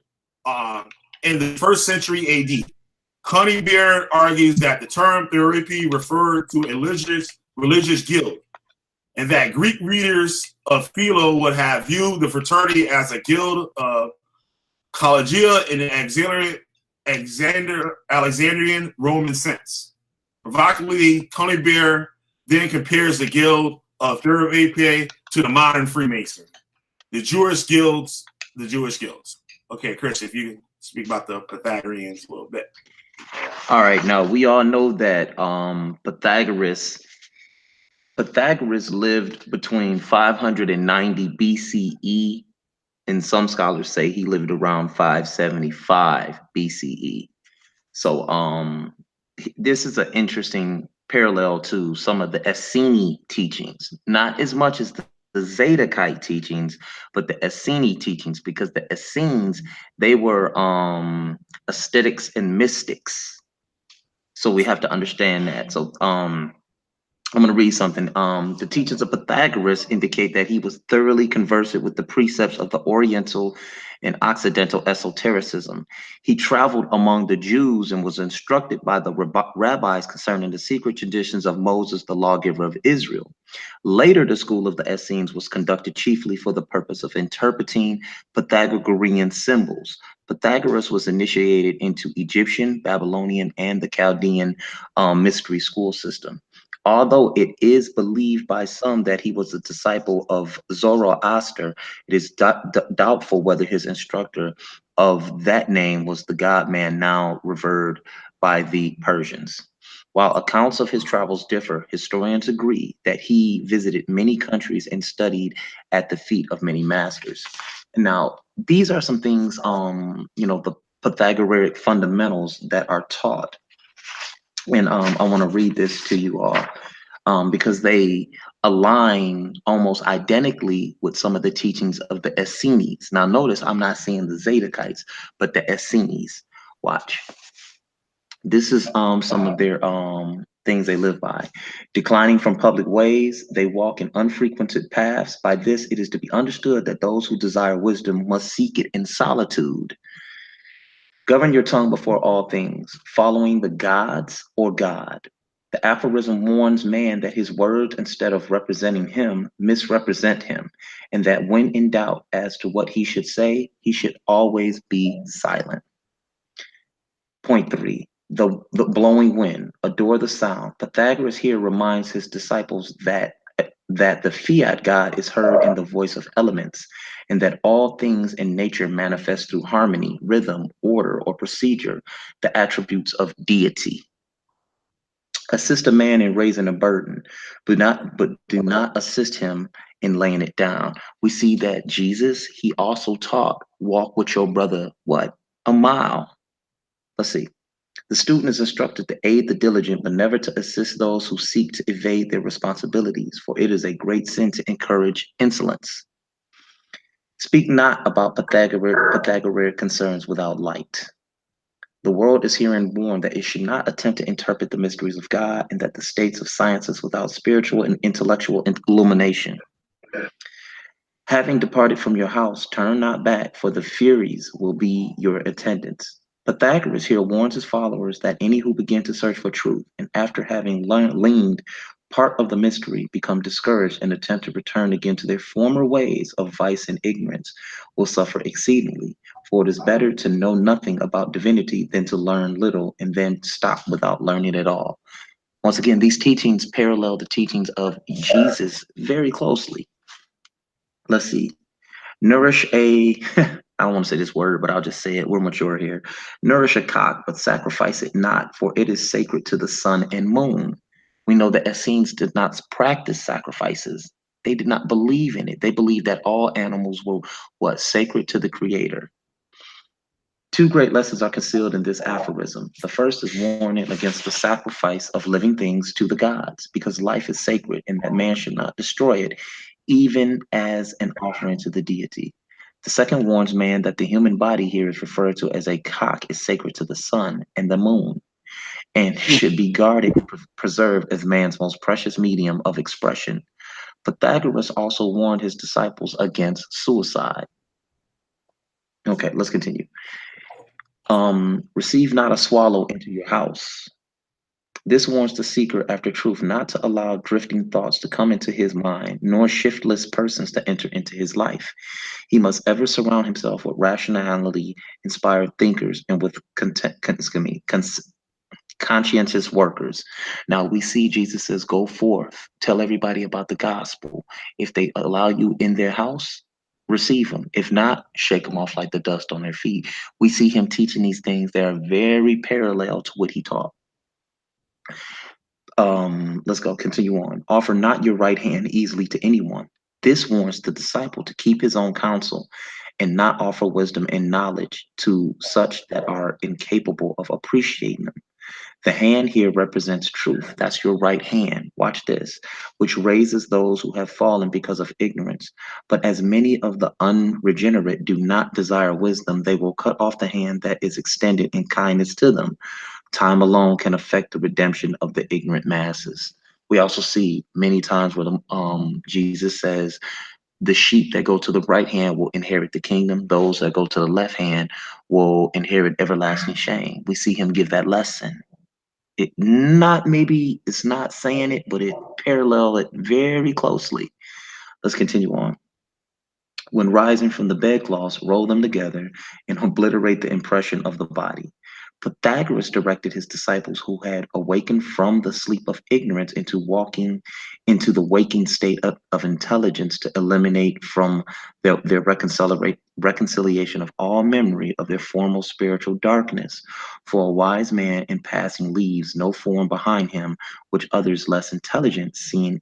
In the 1st century AD, Conybeare argues that the term therapy referred to a religious guild, and that Greek readers of Philo would have viewed the fraternity as a guild of collegia in the Alexandrian Roman sense. Provocatively, Conybeare then compares the guild of Therapeutae to the modern Freemasons. The Jewish guilds. Okay, Chris, if you can speak about the Pythagoreans a little bit. All right. Now, we all know that Pythagoras lived between 590 BCE, and some scholars say he lived around 575 BCE. So this is an interesting parallel to some of the Essene teachings, not as much as the Zadokite teachings, but the Essene teachings, because the Essenes, they were aesthetics and mystics. So we have to understand that. So I'm going to read something. The teachings of Pythagoras indicate that he was thoroughly conversant with the precepts of the Oriental and Occidental esotericism. He traveled among the Jews and was instructed by the rabbis concerning the secret traditions of Moses, the lawgiver of Israel. Later, the school of the Essenes was conducted chiefly for the purpose of interpreting Pythagorean symbols. Pythagoras was initiated into Egyptian, Babylonian, and the Chaldean mystery school system. Although it is believed by some that he was a disciple of Zoroaster, it is doubtful whether his instructor of that name was the god-man now revered by the Persians. While accounts of his travels differ, historians agree that he visited many countries and studied at the feet of many masters. Now, these are some things, the Pythagorean fundamentals that are taught. And I want to read this to you all because they align almost identically with some of the teachings of the Essenes. Now, notice I'm not saying the Zadokites, but the Essenes. Watch. This is some of their things they live by. Declining from public ways, they walk in unfrequented paths. By this, it is to be understood that those who desire wisdom must seek it in solitude. Govern your tongue before all things, following the gods or God. The aphorism warns man that his words, instead of representing him, misrepresent him, and that when in doubt as to what he should say, he should always be silent. Point 3, the blowing wind, adore the sound. Pythagoras here reminds his disciples that the fiat God is heard in the voice of elements, and that all things in nature manifest through harmony, rhythm, order, or procedure, the attributes of deity. Assist a man in raising a burden, but do not assist him in laying it down. We see that Jesus, he also taught, walk with your brother, what? A mile. Let's see. The student is instructed to aid the diligent, but never to assist those who seek to evade their responsibilities, for it is a great sin to encourage insolence. Speak not about Pythagorean concerns without light. The world is herein warned that it should not attempt to interpret the mysteries of God, and that the states of sciences without spiritual and intellectual illumination. Having departed from your house, turn not back, for the Furies will be your attendants. Pythagoras here warns his followers that any who begin to search for truth, and after having learned part of the mystery, become discouraged and attempt to return again to their former ways of vice and ignorance, will suffer exceedingly. For it is better to know nothing about divinity than to learn little and then stop without learning at all. Once again, these teachings parallel the teachings of Jesus very closely. Let's see. Nourish a, I don't want to say this word, but I'll just say it. We're mature here. Nourish a cock, but sacrifice it not, for it is sacred to the sun and moon. We know the Essenes did not practice sacrifices. They did not believe in it. They believed that all animals were what? Sacred to the Creator. Two great lessons are concealed in this aphorism. The first is warning against the sacrifice of living things to the gods, because life is sacred and that man should not destroy it, even as an offering to the deity. The second warns man that the human body here is referred to as a cock is sacred to the sun and the moon, and should be guarded and preserved as man's most precious medium of expression. Pythagoras also warned his disciples against suicide. Okay, let's continue. Receive not a swallow into your house. This warns the seeker after truth not to allow drifting thoughts to come into his mind, nor shiftless persons to enter into his life. He must ever surround himself with rationality-inspired thinkers and with conscientious workers. Now we see Jesus says, go forth, tell everybody about the gospel. If they allow you in their house, receive them. If not, shake them off like the dust on their feet. We see him teaching these things that are very parallel to what he taught. Let's go, continue on. Offer not your right hand easily to anyone. This warns the disciple to keep his own counsel and not offer wisdom and knowledge to such that are incapable of appreciating them. The hand here represents truth. That's your right hand. Watch this, which raises those who have fallen because of ignorance. But as many of the unregenerate do not desire wisdom, they will cut off the hand that is extended in kindness to them. Time alone can affect the redemption of the ignorant masses. We also see many times where Jesus says, the sheep that go to the right hand will inherit the kingdom. Those that go to the left hand will inherit everlasting shame. We see him give that lesson. It not maybe it's not saying it, but it parallel it very closely. Let's continue on. When rising from the bedclothes, roll them together and obliterate the impression of the body. Pythagoras directed his disciples who had awakened from the sleep of ignorance into walking into the waking state of intelligence to eliminate from their reconciliation of all memory of their former spiritual darkness. For a wise man in passing leaves no form behind him, which others less intelligent, seeing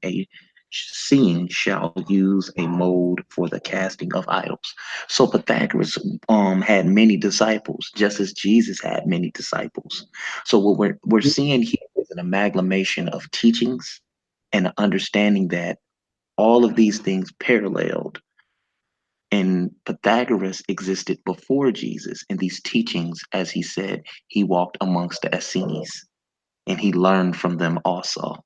shall use a mold for the casting of idols. So Pythagoras had many disciples, just as Jesus had many disciples. So what we're seeing here is an amalgamation of teachings and an understanding that all of these things paralleled. And Pythagoras existed before Jesus, and these teachings, as he said, he walked amongst the Essenes, and he learned from them also.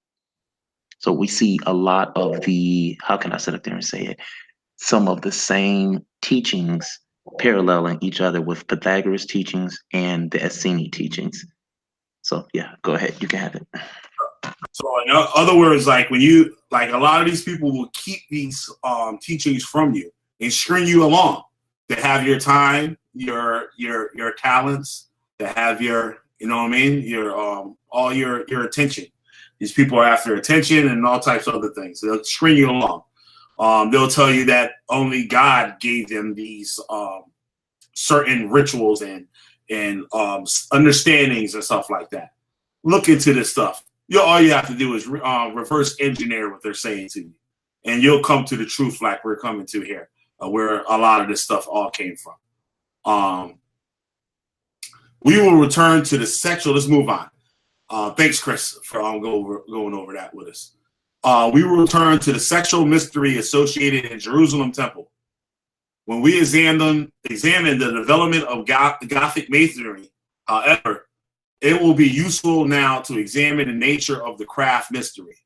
So we see a lot of the, how can I sit up there and say it? Some of the same teachings paralleling each other with Pythagoras teachings and the Essene teachings. So yeah, go ahead. You can have it. So in other words, like when you, like a lot of these people will keep these teachings from you and string you along to have your time, your talents, to have your, you know what I mean? Your all your attention. These people are after attention and all types of other things. They'll string you along. They'll tell you that only God gave them these certain rituals and understandings and stuff like that. Look into this stuff. All you have to do is reverse engineer what they're saying to you, and you'll come to the truth like we're coming to here, where a lot of this stuff all came from. We will return to the sexual. Let's move on. Thanks, Chris, for going over that with us. We will return to the sexual mystery associated in Jerusalem temple. When we examine the development of Gothic masonry, however, it will be useful now to examine the nature of the craft mystery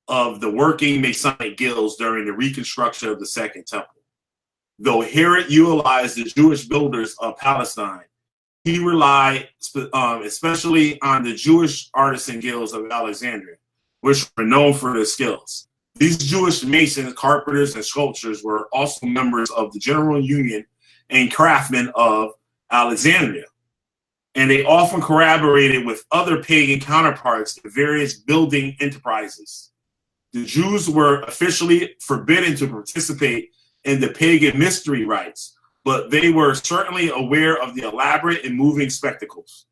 of the working Masonic guilds during the reconstruction of the Second Temple. Though Herod utilized the Jewish builders of Palestine, he relied especially on the Jewish artisan guilds of Alexandria, which were known for their skills. These Jewish masons, carpenters, and sculptors were also members of the General Union and craftsmen of Alexandria, and they often collaborated with other pagan counterparts in various building enterprises. The Jews were officially forbidden to participate in the pagan mystery rites, but they were certainly aware of the elaborate and moving spectacles.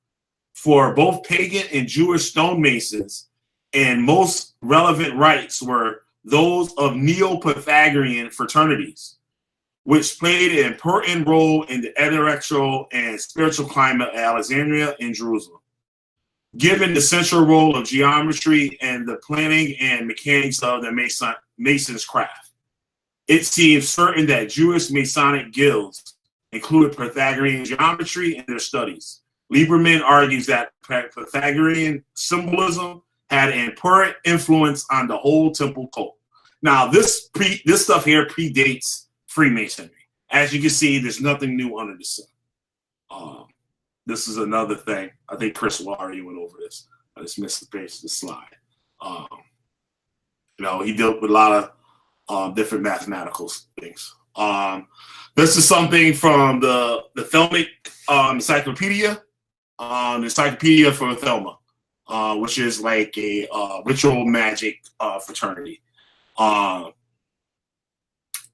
For both pagan and Jewish stonemasons, and most relevant rites were those of Neo-Pythagorean fraternities, which played an important role in the intellectual and spiritual climate of Alexandria and Jerusalem. Given the central role of geometry and the planning and mechanics of the Mason's craft, it seems certain that Jewish Masonic guilds included Pythagorean geometry in their studies. Lieberman argues that Pythagorean symbolism had an important influence on the whole temple cult. Now, this stuff here predates Freemasonry. As you can see, there's nothing new under the sun. This is another thing. I think Chris already went over this. I just missed the page of the slide. He dealt with a lot of different mathematical things. This is something from the Thelmic Encyclopedia, the Encyclopedia for Thelma, which is like a ritual magic fraternity.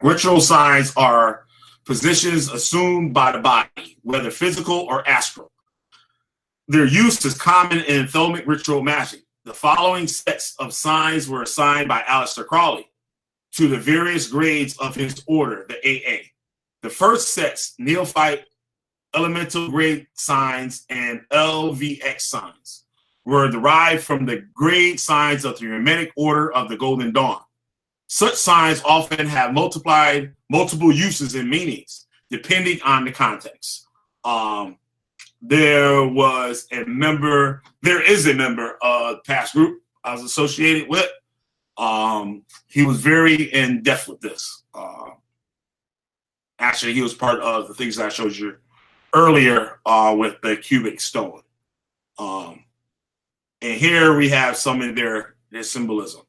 Ritual signs are positions assumed by the body, whether physical or astral. Their use is common in Thelmic ritual magic. The following sets of signs were assigned by Aleister Crowley to the various grades of his order, the AA. The first sets, neophyte, elemental grade signs, and LVX signs, were derived from the grade signs of the Hermetic Order of the Golden Dawn. Such signs often have multiple uses and meanings, depending on the context. There is a member of the past group I was associated with. He was very in depth with this. Actually, he was part of the things that I showed you earlier with the cubic stone. And here we have some of their symbolism.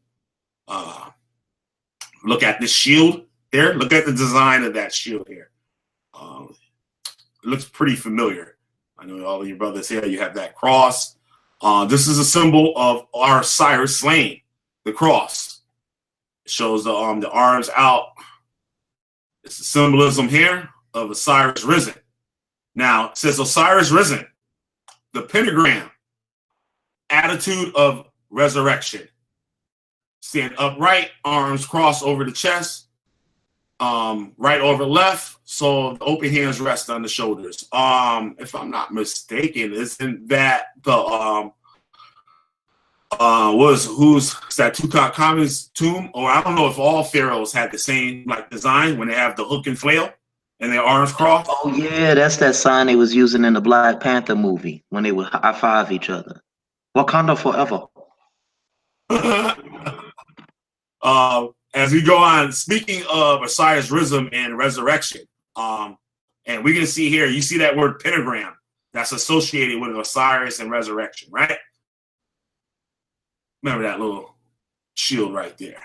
Look at this shield here. Look at the design of that shield here. It looks pretty familiar. I know all of your brothers here, you have that cross. This is a symbol of our Cyrus slain, the cross. It shows the arms out. It's the symbolism here of Osiris risen. Now, it says Osiris risen, the pentagram, attitude of resurrection. Stand upright, arms crossed over the chest, right over left, so the open hands rest on the shoulders. If I'm not mistaken, isn't that the who's that Tutankhamun's tomb? Or I don't know if all pharaohs had the same design when they have the hook and flail and their arms crossed. Oh yeah, that's that sign they was using in the Black Panther movie when they would high five each other. Wakanda forever. As we go on, speaking of Osiris risen and resurrection, and we're gonna see here, you see that word pentagram that's associated with Osiris and resurrection, right? Remember that little shield right there.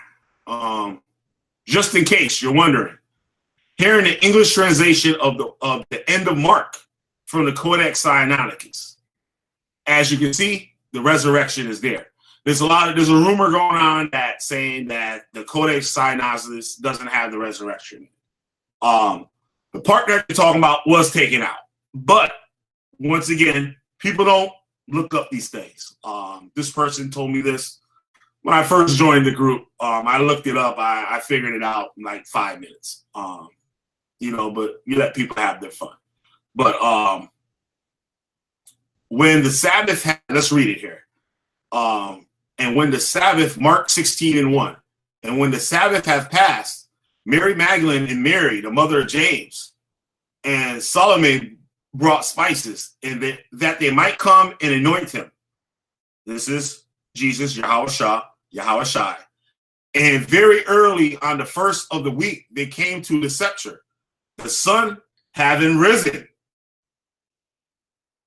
Just in case you're wondering, here in the English translation of the end of Mark from the Codex Sinaiticus, as you can see, the resurrection is there. There's a rumor going on that saying that the Codex Sinaiticus doesn't have the resurrection. The part that you're talking about was taken out, but once again, people don't look up these things. This person told me this when I first joined the group. I looked it up. I figured it out in like 5 minutes. But you let people have their fun. But when the Sabbath, let's read it here. And when the Sabbath, Mark 16:1, and when the Sabbath had passed, Mary Magdalene and Mary, the mother of James, and Salome brought spices, and that they might come and anoint him. This is Jesus, Yahushua. And very early on the first of the week, they came to the sepulchre, the sun having risen.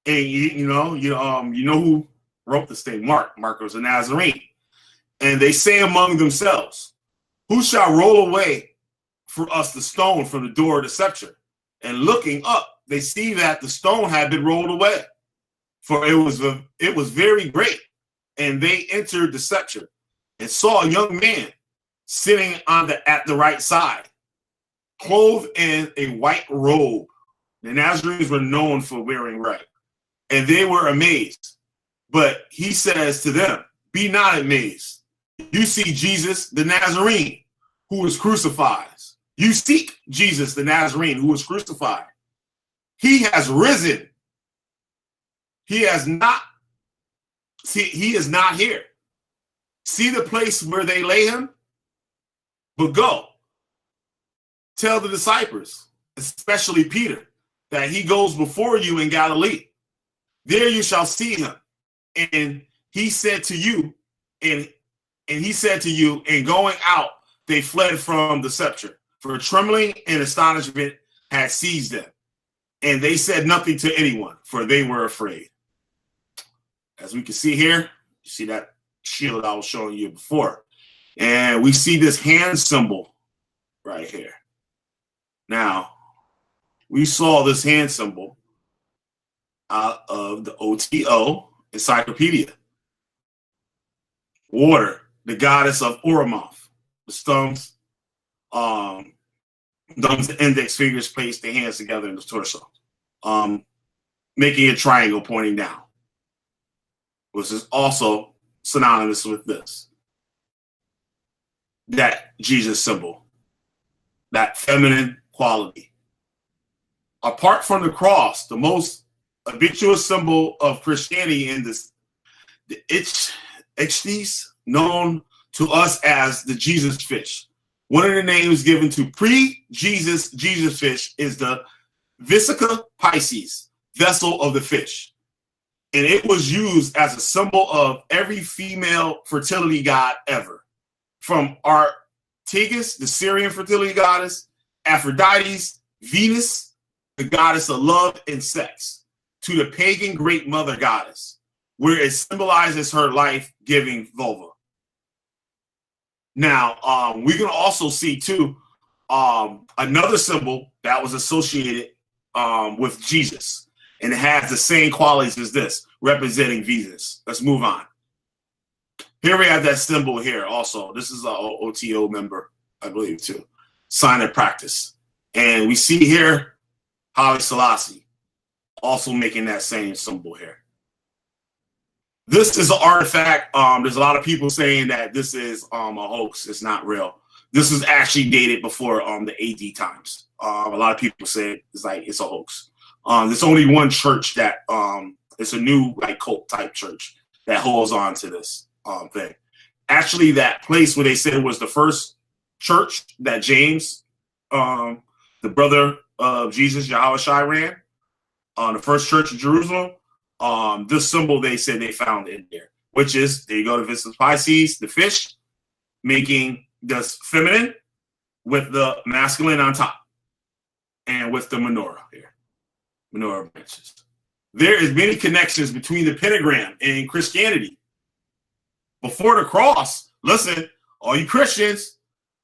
And you know who wrote this thing? Mark was a Nazarene. And they say among themselves, who shall roll away for us the stone from the door of the sepulchre? And looking up, they see that the stone had been rolled away, for it was very great. And they entered the sepulchre and saw a young man sitting at the right side, clothed in a white robe. The Nazarenes were known for wearing white, and they were amazed. But he says to them, be not amazed. You see Jesus the Nazarene, who was crucified. You seek Jesus the Nazarene, who was crucified. He has risen. He is not here. See the place where they lay him? But go, tell the disciples, especially Peter, that he goes before you in Galilee. There you shall see him. And he said to you, and going out, they fled from the sepulchre, for trembling and astonishment had seized them. And they said nothing to anyone, for they were afraid. As we can see here, you see that shield I was showing you before. And we see this hand symbol right here. Now, we saw this hand symbol out of the OTO encyclopedia. Water, the goddess of Uramoth. The thumbs, thumbs and index fingers place their hands together in the torso, making a triangle pointing down, which is also synonymous with this. That Jesus symbol, that feminine quality. Apart from the cross, the most habitual symbol of Christianity in this, the Ichthys, known to us as the Jesus fish. One of the names given to pre-Jesus Jesus fish is the Vesica Pisces, vessel of the fish. And it was used as a symbol of every female fertility god ever. From Artemis, the Syrian fertility goddess, Aphrodite, Venus, the goddess of love and sex, to the pagan great mother goddess, where it symbolizes her life-giving vulva. Now, we can also see too another symbol that was associated with Jesus, and it has the same qualities as this, representing Venus. Let's move on. Here we have that symbol here also. This is an OTO member, I believe, too. Sign of practice. And we see here Haile Selassie also making that same symbol here. This is an artifact. There's a lot of people saying that this is a hoax. It's not real. This is actually dated before the AD times. A lot of people say it's a hoax. There's only one church that it's a new cult type church that holds on to this thing. Actually, that place where they said it was the first church that James, the brother of Jesus, Yahushua, ran, the first church in Jerusalem. This symbol they said they found in there, which is, there you go, the Vesica Pisces, the fish, making this feminine with the masculine on top, and with the menorah here, menorah branches. There is many connections between the pentagram and Christianity. Before the cross, listen, all you Christians,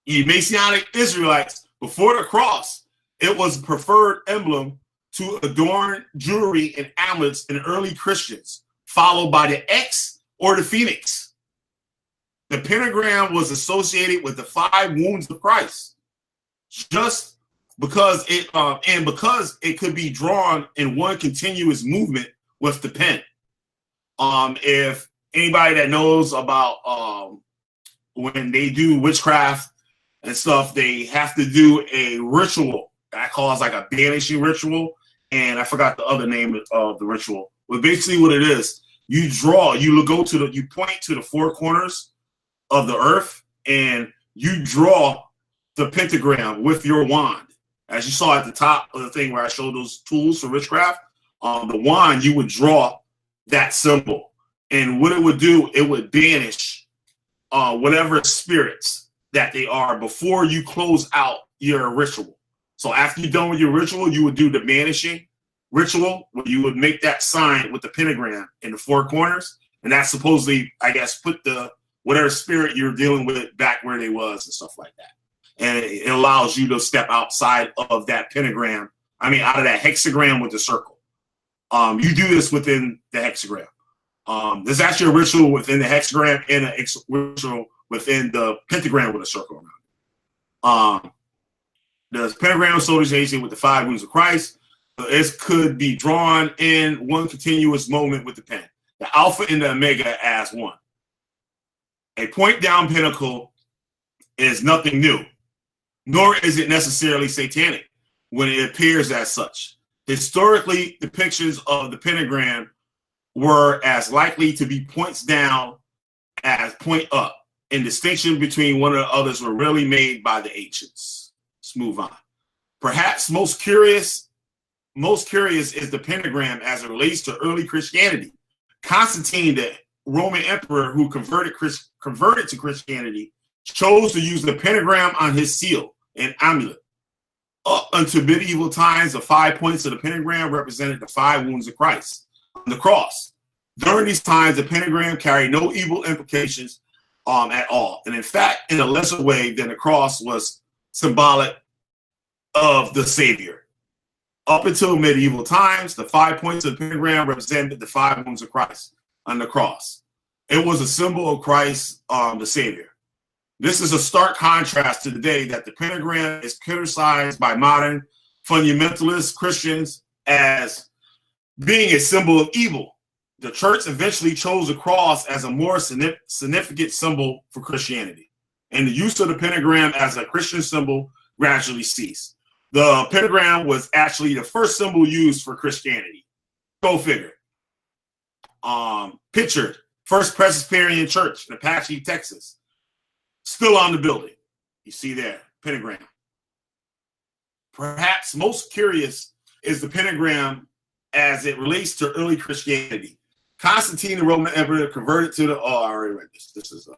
you Messianic Israelites, before the cross, it was a preferred emblem to adorn jewelry and amulets in early Christians, followed by the X or the Phoenix. The pentagram was associated with the 5 wounds of Christ, just because it could be drawn in one continuous movement with the pen. If anybody that knows about when they do witchcraft and stuff, they have to do a ritual that calls like a banishing ritual. And I forgot the other name of the ritual. Well, basically what it is, you point to the four corners of the earth, and you draw the pentagram with your wand. As you saw at the top of the thing where I showed those tools for witchcraft, the wand, you would draw that symbol. And what it would do, it would banish whatever spirits that they are before you close out your ritual. So after you're done with your ritual, you would do the banishing ritual, where you would make that sign with the pentagram in the four corners. And that supposedly, I guess, put the whatever spirit you're dealing with back where they was and stuff like that. And it allows you to step outside of that pentagram. I mean, out of that hexagram with the circle. You do this within the hexagram. There's actually a ritual within the hexagram and a ritual within the pentagram with a circle around it. The pentagram association with the 5 wounds of Christ. It could be drawn in one continuous moment with the pen. The alpha and the omega as one. A point down pinnacle is nothing new, nor is it necessarily satanic when it appears as such. Historically, depictions of the pentagram were as likely to be points down as point up, and distinction between one or the others were really made by the ancients. Let's move on. Perhaps most curious is the pentagram as it relates to early Christianity. Constantine, the Roman emperor who converted to Christianity, chose to use the pentagram on his seal and amulet. Up until medieval times, the 5 points of the pentagram represented the 5 wounds of Christ on the cross. During these times, the pentagram carried no evil implications at all. And in fact, in a lesser way than the cross was symbolic of the Savior. Up until medieval times, the 5 points of the pentagram represented the 5 wounds of Christ on the cross. It was a symbol of Christ, the Savior. This is a stark contrast to today that the pentagram is criticized by modern fundamentalist Christians as being a symbol of evil. The church eventually chose the cross as a more significant symbol for Christianity, and the use of the pentagram as a Christian symbol gradually ceased. The pentagram was actually the first symbol used for Christianity. Go figure. Pictured, First Presbyterian Church in Apache, Texas. Still on the building. You see there, pentagram. Perhaps most curious is the pentagram as it relates to early Christianity. Constantine, the Roman emperor, converted to the, I already read this. This is,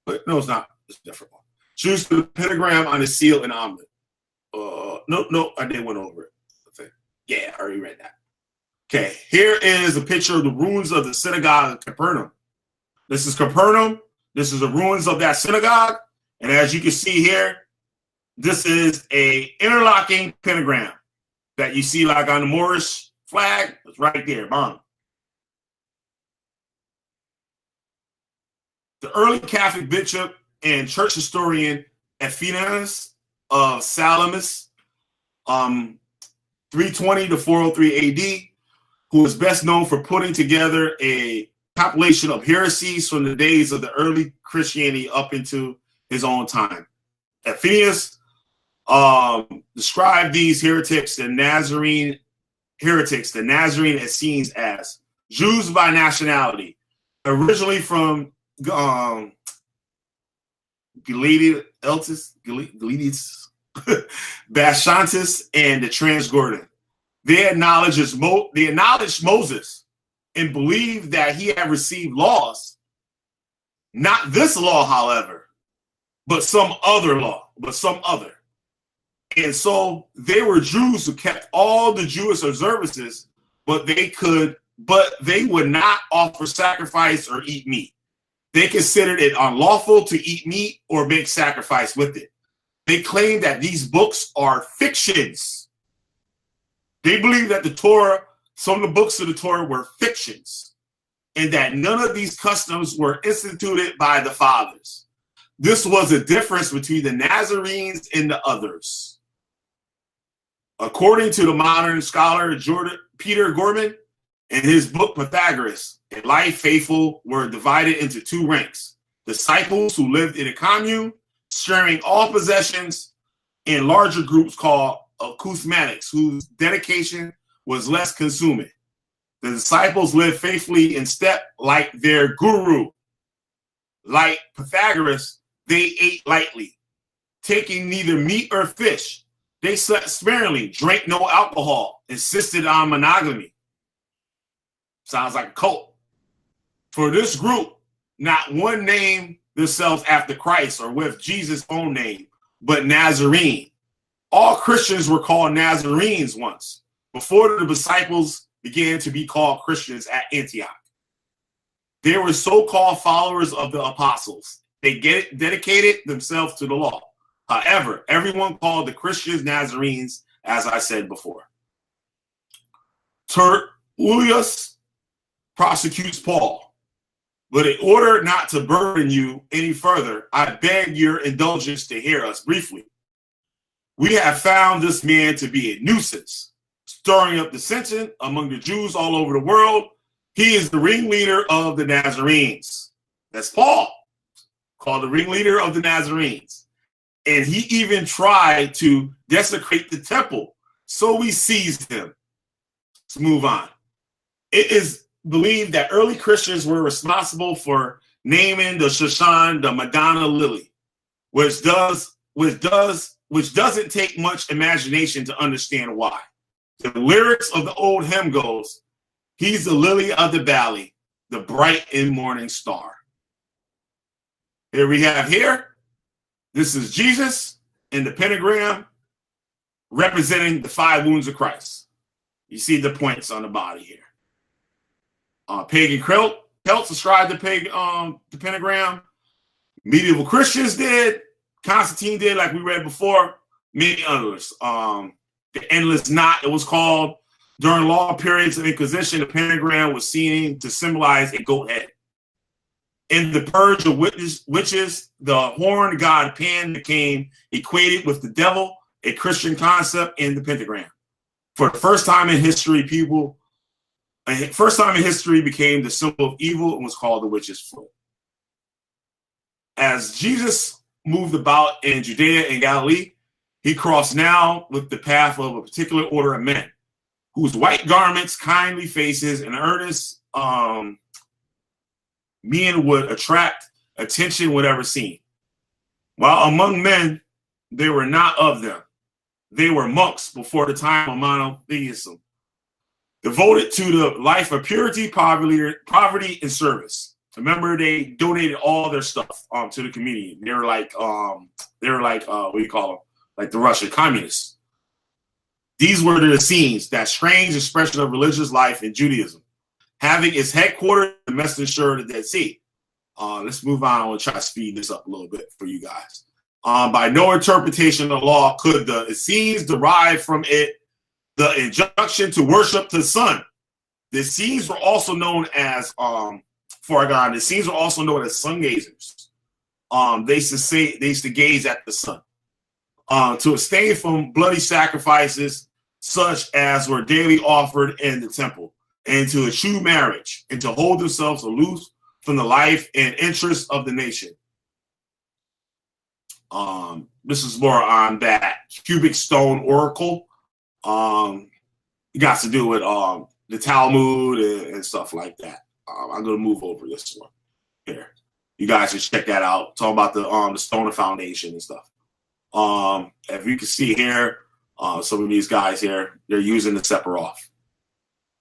but no, it's not. It's a different one. Choose the pentagram on his seal and amulet. No, I did went over it. Yeah, I already read that. Okay, here is a picture of the ruins of the synagogue of Capernaum. This is Capernaum. This is the ruins of that synagogue. And as you can see here, this is a interlocking pentagram that you see like on the Moorish flag. It's right there, bang. The early Catholic bishop and church historian Epiphanes of Salamis, 320 to 403 AD, who is best known for putting together a compilation of heresies from the days of the early Christianity up into his own time. Epiphanes described these heretics, the Nazarene Essenes, as Jews by nationality, originally from Galileans, Bashantis, and the Transjordan. They acknowledged Moses and believed that he had received laws, not this law, however, but some other law, And so they were Jews who kept all the Jewish observances, but they would not offer sacrifice or eat meat. They considered it unlawful to eat meat or make sacrifice with it. They claimed that these books are fictions. They believed that the Torah, some of the books of the Torah were fictions, and that none of these customs were instituted by the fathers. This was a difference between the Nazarenes and the others. According to the modern scholar Peter Gorman, in his book Pythagoras, a life faithful were divided into two ranks: disciples who lived in a commune, sharing all possessions, and larger groups called acousmatics, whose dedication was less consuming. The disciples lived faithfully in step like their guru. Like Pythagoras, they ate lightly, taking neither meat or fish. They slept sparingly, drank no alcohol, insisted on monogamy. Sounds like a cult. For this group, not one named themselves after Christ or with Jesus' own name, but Nazarene. All Christians were called Nazarenes once, before the disciples began to be called Christians at Antioch. They were so-called followers of the apostles. They dedicated themselves to the law. However, everyone called the Christians Nazarenes, as I said before. Tertullius prosecutes Paul, but in order not to burden you any further, I beg your indulgence to hear us briefly. We have found this man to be a nuisance, stirring up dissension among the Jews all over the world. He is the ringleader of the Nazarenes. That's Paul, called the ringleader of the Nazarenes. And he even tried to desecrate the temple. So we seized him. Let's move on. It is believed that early Christians were responsible for naming the Shoshan the Madonna lily, which doesn't take much imagination to understand why. The lyrics of the old hymn goes, he's the lily of the valley, the bright and morning star. Here we have this is Jesus in the pentagram representing the 5 wounds of Christ. You see the points on the body here. Pagan Celts ascribed to the pentagram. Medieval Christians did. Constantine did, like we read before. Many others. The endless knot, it was called. During long periods of Inquisition, the pentagram was seen to symbolize a goat head. In the purge of witches, the horned god Pan became equated with the devil, a Christian concept in the pentagram. For the first time in history, became the symbol of evil and was called the witch's foot. As Jesus moved about in Judea and Galilee, he crossed now with the path of a particular order of men, whose white garments, kindly faces, and earnest mien would attract attention whenever seen. While among men, they were not of them. They were monks before the time of monotheism, devoted to the life of purity, poverty, and service. Remember, they donated all their stuff to the community. They were like what do you call them? Like the Russian communists. These were the scenes, that strange expression of religious life in Judaism, having its headquarters in the Western shore of the Dead Sea. Let's move on. I want to try to speed this up a little bit for you guys. By no interpretation of the law could the Essenes derive from it the injunction to worship the sun. The Essenes were also known as the Essenes were also known as sun gazers. They used to gaze at the sun. To abstain from bloody sacrifices such as were daily offered in the temple, and to eschew marriage, and to hold themselves aloof from the life and interests of the nation. This is more on that cubic stone oracle. It got to do with the Talmud and stuff like that. I'm going to move over this one here. You guys should check that out. Talk about the Stoner Foundation and stuff. If you can see here, some of these guys here, they're using the Sephiroth.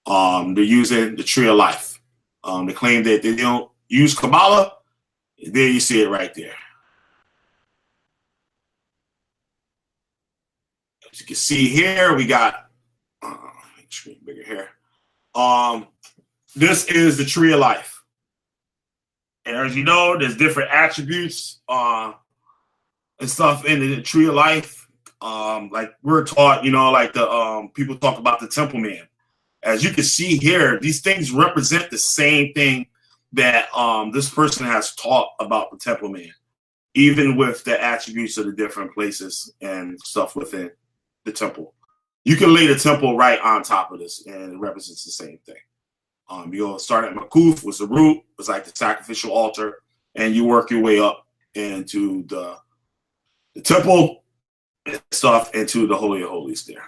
They're using the Tree of Life. They claim that they don't use Kabbalah. There you see it right there. As you can see here, we got screen bigger here. This is the Tree of Life. And as you know, there's different attributes and stuff in the Tree of Life. Like we're taught, like the people talk about the Temple Man. As you can see here, these things represent the same thing that this person has taught about the Temple Man, even with the attributes of the different places and stuff within the temple. You can lay the temple right on top of this, and it represents the same thing. You'll start at Makuf, was the root, was like the sacrificial altar, and you work your way up into the temple and stuff, into the Holy of Holies there.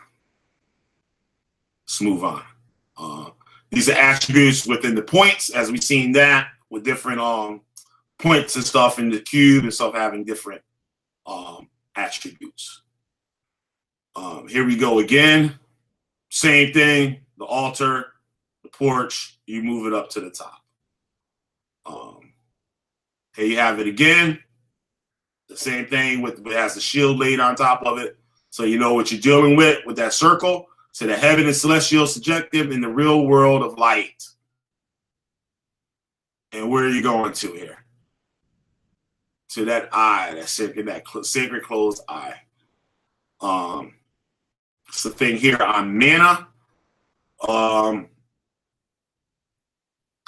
Let's move on. These are attributes within the points, as we've seen that with different points and stuff in the cube and stuff having different attributes. Here we go again. Same thing. The altar, the porch. You move it up to the top. Here you have it again. The same thing with it has the shield laid on top of it, so you know what you're dealing with that circle. So the heaven and celestial subjective in the real world of light. And where are you going to here? To that eye, that sacred closed eye. It's the thing here on manna. I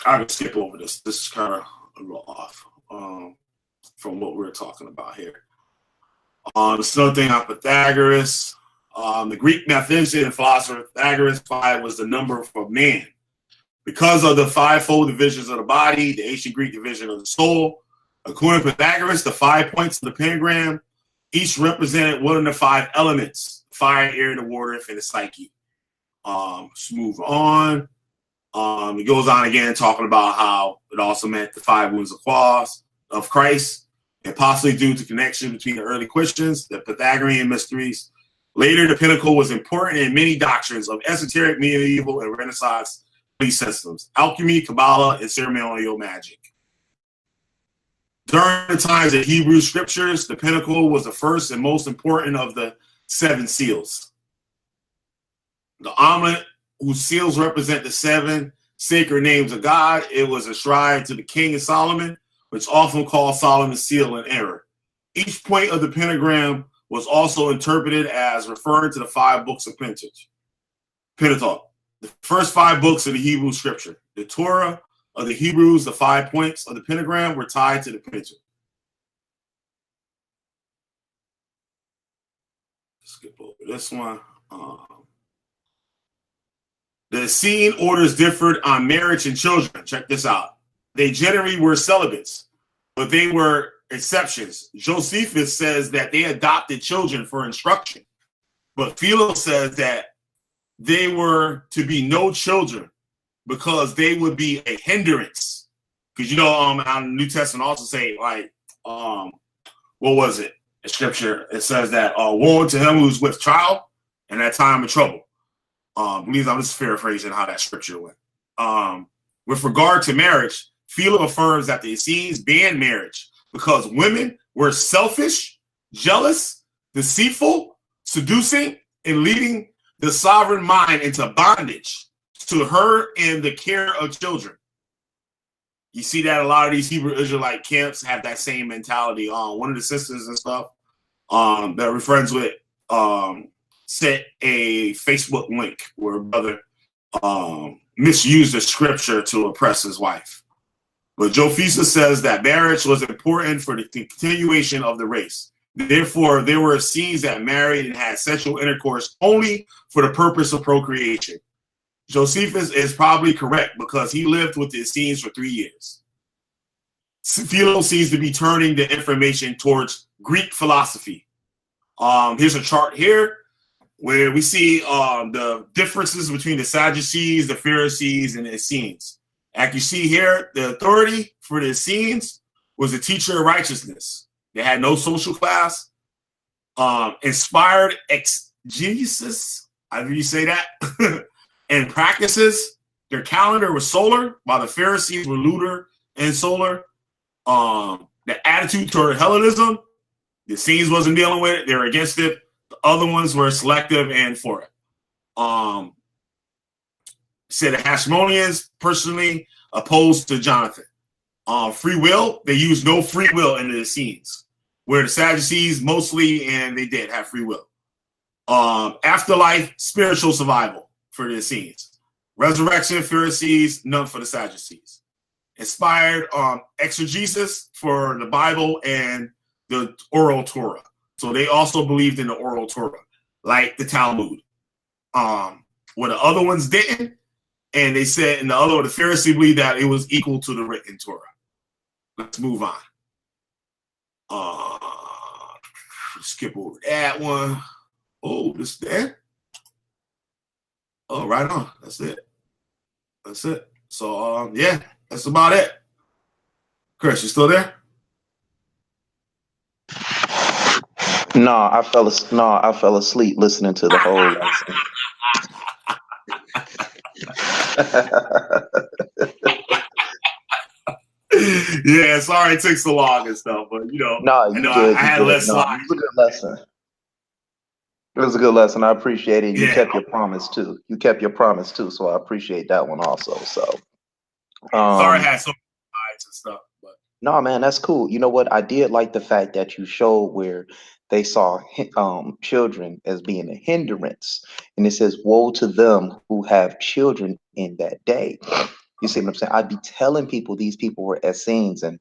can skip over this. This is kind of a little off from what we're talking about here. It's another thing on Pythagoras. The Greek mathematician and philosopher Pythagoras, 5 was the number for man. Because of the fivefold divisions of the body, the ancient Greek division of the soul, according to Pythagoras, the 5 points of the pentagram each represented one of the 5 elements: fire, air, the water, and the psyche. Let's move on. It goes on again talking about how it also meant the 5 wounds of cross of Christ, and possibly due to connection between the early Christians, the Pythagorean mysteries. Later, the pinnacle was important in many doctrines of esoteric, medieval, and Renaissance belief systems: alchemy, Kabbalah, and ceremonial magic. During the times of Hebrew scriptures, the pinnacle was the first and most important of the 7 seals. The omelet, whose seals represent the 7 sacred names of God, it was ascribed to the king of Solomon, which often called Solomon's seal in error. Each point of the pentagram was also interpreted as referring to the 5 books of Pentateuch, the first 5 books of the Hebrew scripture. The Torah of the Hebrews, the 5 points of the pentagram, were tied to the Pentateuch. Skip over this one. The Essene orders differed on marriage and children. Check this out. They generally were celibates, but they were exceptions. Josephus says that they adopted children for instruction, but Philo says that they were to be no children because they would be a hindrance. Because, you know, on the New Testament also say, like, what was it? In scripture, it says that woe to him who's with child in that time of trouble. I'm just paraphrasing how that scripture went. With regard to marriage, Philo affirms that the Essenes banned marriage because women were selfish, jealous, deceitful, seducing, and leading the sovereign mind into bondage to her and the care of children. You see that a lot of these Hebrew Israelite camps have that same mentality. One of the sisters and stuff that we're friends with sent a Facebook link where a brother misused the scripture to oppress his wife. But Josephus says that marriage was important for the continuation of the race. Therefore, there were Essenes that married and had sexual intercourse only for the purpose of procreation. Josephus is probably correct because he lived with the Essenes for 3 years. Philo seems to be turning the information towards Greek philosophy. Here's a chart here where we see the differences between the Sadducees, the Pharisees, and the Essenes. As you see here, the authority for the Essenes was the teacher of righteousness. They had no social class. Inspired exegesis, however you say that, and practices. Their calendar was solar, while the Pharisees were lunar and solar. The attitude toward Hellenism, the Essenes wasn't dealing with it. They were against it. The other ones were selective and for it. Said the Hashmoneans personally opposed to Jonathan. Free will, they used no free will in the Essenes, where the Sadducees mostly, and they did have free will. Afterlife, spiritual survival for the Essenes. Resurrection, Pharisees, none for the Sadducees. Inspired exegesis for the Bible and the oral Torah. So they also believed in the oral Torah, like the Talmud. Where the other ones didn't, and they said, and the Pharisee believed that it was equal to the written Torah. Let's move on. Skip over that one. Oh, this there. Oh, right on. That's it. That's it. So yeah, that's about it. Chris, you still there? No, I fell asleep listening to the whole lesson. Yeah, sorry it took so long and stuff, but you know, No, you good. I had less slides. It was a good lesson. It was a good lesson. I appreciate it. You Yeah. kept your promise too. So I appreciate that one also. So sorry I had so many slides and stuff, but no, man, that's cool. You know what? I did like the fact that you showed where they saw children as being a hindrance, and it says, "Woe to them who have children in that day." You see what I'm saying? I'd be telling people these people were Essenes, and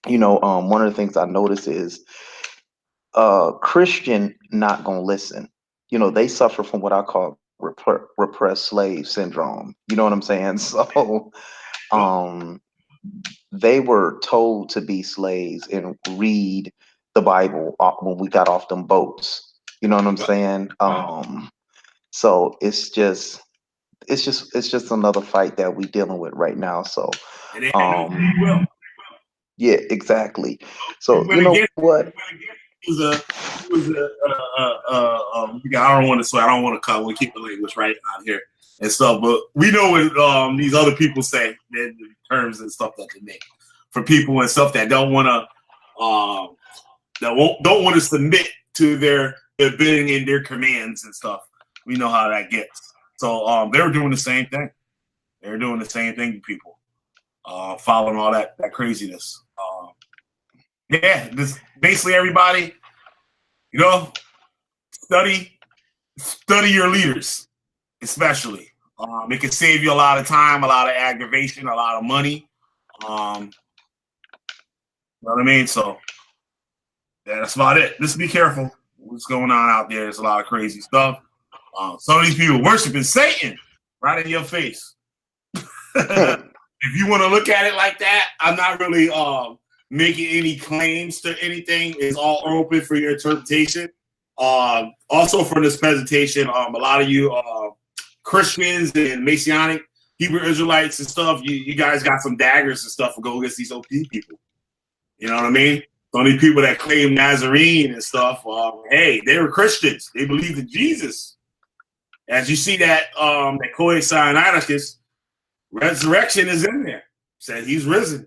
one of the things I notice is Christian not gonna listen. They suffer from what I call repressed slave syndrome. You know what I'm saying? So they were told to be slaves and read the Bible when we got off them boats. You know what I'm saying? So it's just another fight that we dealing with right now. So yeah, exactly. So you know what? I don't want to swear. I don't want to call. We keep the language right out here and stuff. But we know what these other people say, the terms and stuff that they make for people and stuff that don't want to, don't want to submit to their bidding and their commands and stuff. We know how that gets. So they were doing the same thing. They were doing the same thing to people, following all that craziness. Yeah, this basically everybody, study your leaders, especially. It can save you a lot of time, a lot of aggravation, a lot of money. You know what I mean? So yeah, that's about it. Just be careful what's going on out there. There's a lot of crazy stuff. Some of these people worshiping Satan right in your face. If you want to look at it like that, I'm not really making any claims to anything. It's all open for your interpretation. Also for this presentation, a lot of you Christians and Messianic Hebrew Israelites and stuff, you guys got some daggers and stuff to go against these OP people. You know what I mean? So these people that claim Nazarene and stuff, hey, they were Christians. They believed in Jesus. As you see that Coed Sinaiticus, resurrection is in there. Said he's risen.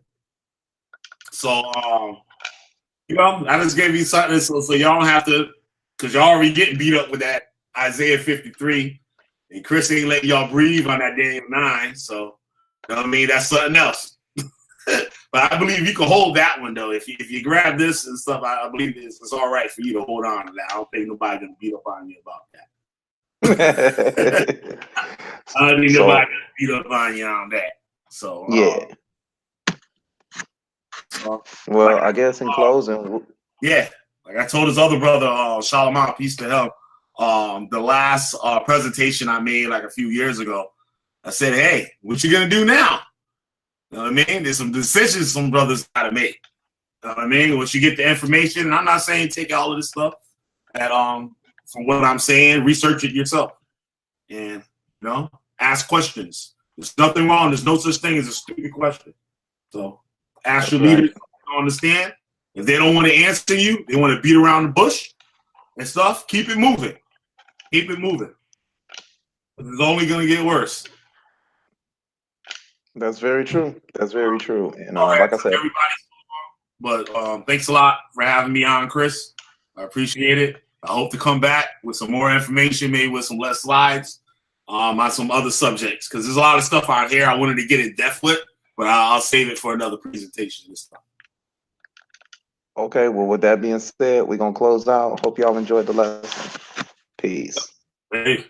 So, I just gave you something so y'all don't have to, because y'all already getting beat up with that Isaiah 53, and Chris ain't letting y'all breathe on that Daniel 9. So, you know what I mean? That's something else. But I believe you can hold that one, though. If you grab this and stuff, I believe it's all right for you to hold on to that. I don't think nobody's going to beat up on you about that. I don't think nobody going to beat up on you on that. So, yeah. Well, I guess in closing, yeah, like I told his other brother, Shalom, peace to him. The last presentation I made like a few years ago, I said, "Hey, what you gonna do now?" You know what I mean? There's some decisions some brothers gotta make. You know what I mean? Once you get the information, and I'm not saying take all of this stuff, that from what I'm saying, research it yourself, and ask questions. There's nothing wrong. There's no such thing as a stupid question. So. Ask your leaders to understand. If they don't want to answer you, they want to beat around the bush and stuff, keep it moving. Keep it moving. It's only going to get worse. That's very true. That's very true. And like I said, but thanks a lot for having me on, Chris. I appreciate it. I hope to come back with some more information, maybe with some less slides on some other subjects, because there's a lot of stuff out here I wanted to get in depth with. But I'll save it for another presentation this time. Okay, well, with that being said, we're going to close out. Hope y'all enjoyed the lesson. Peace. Hey.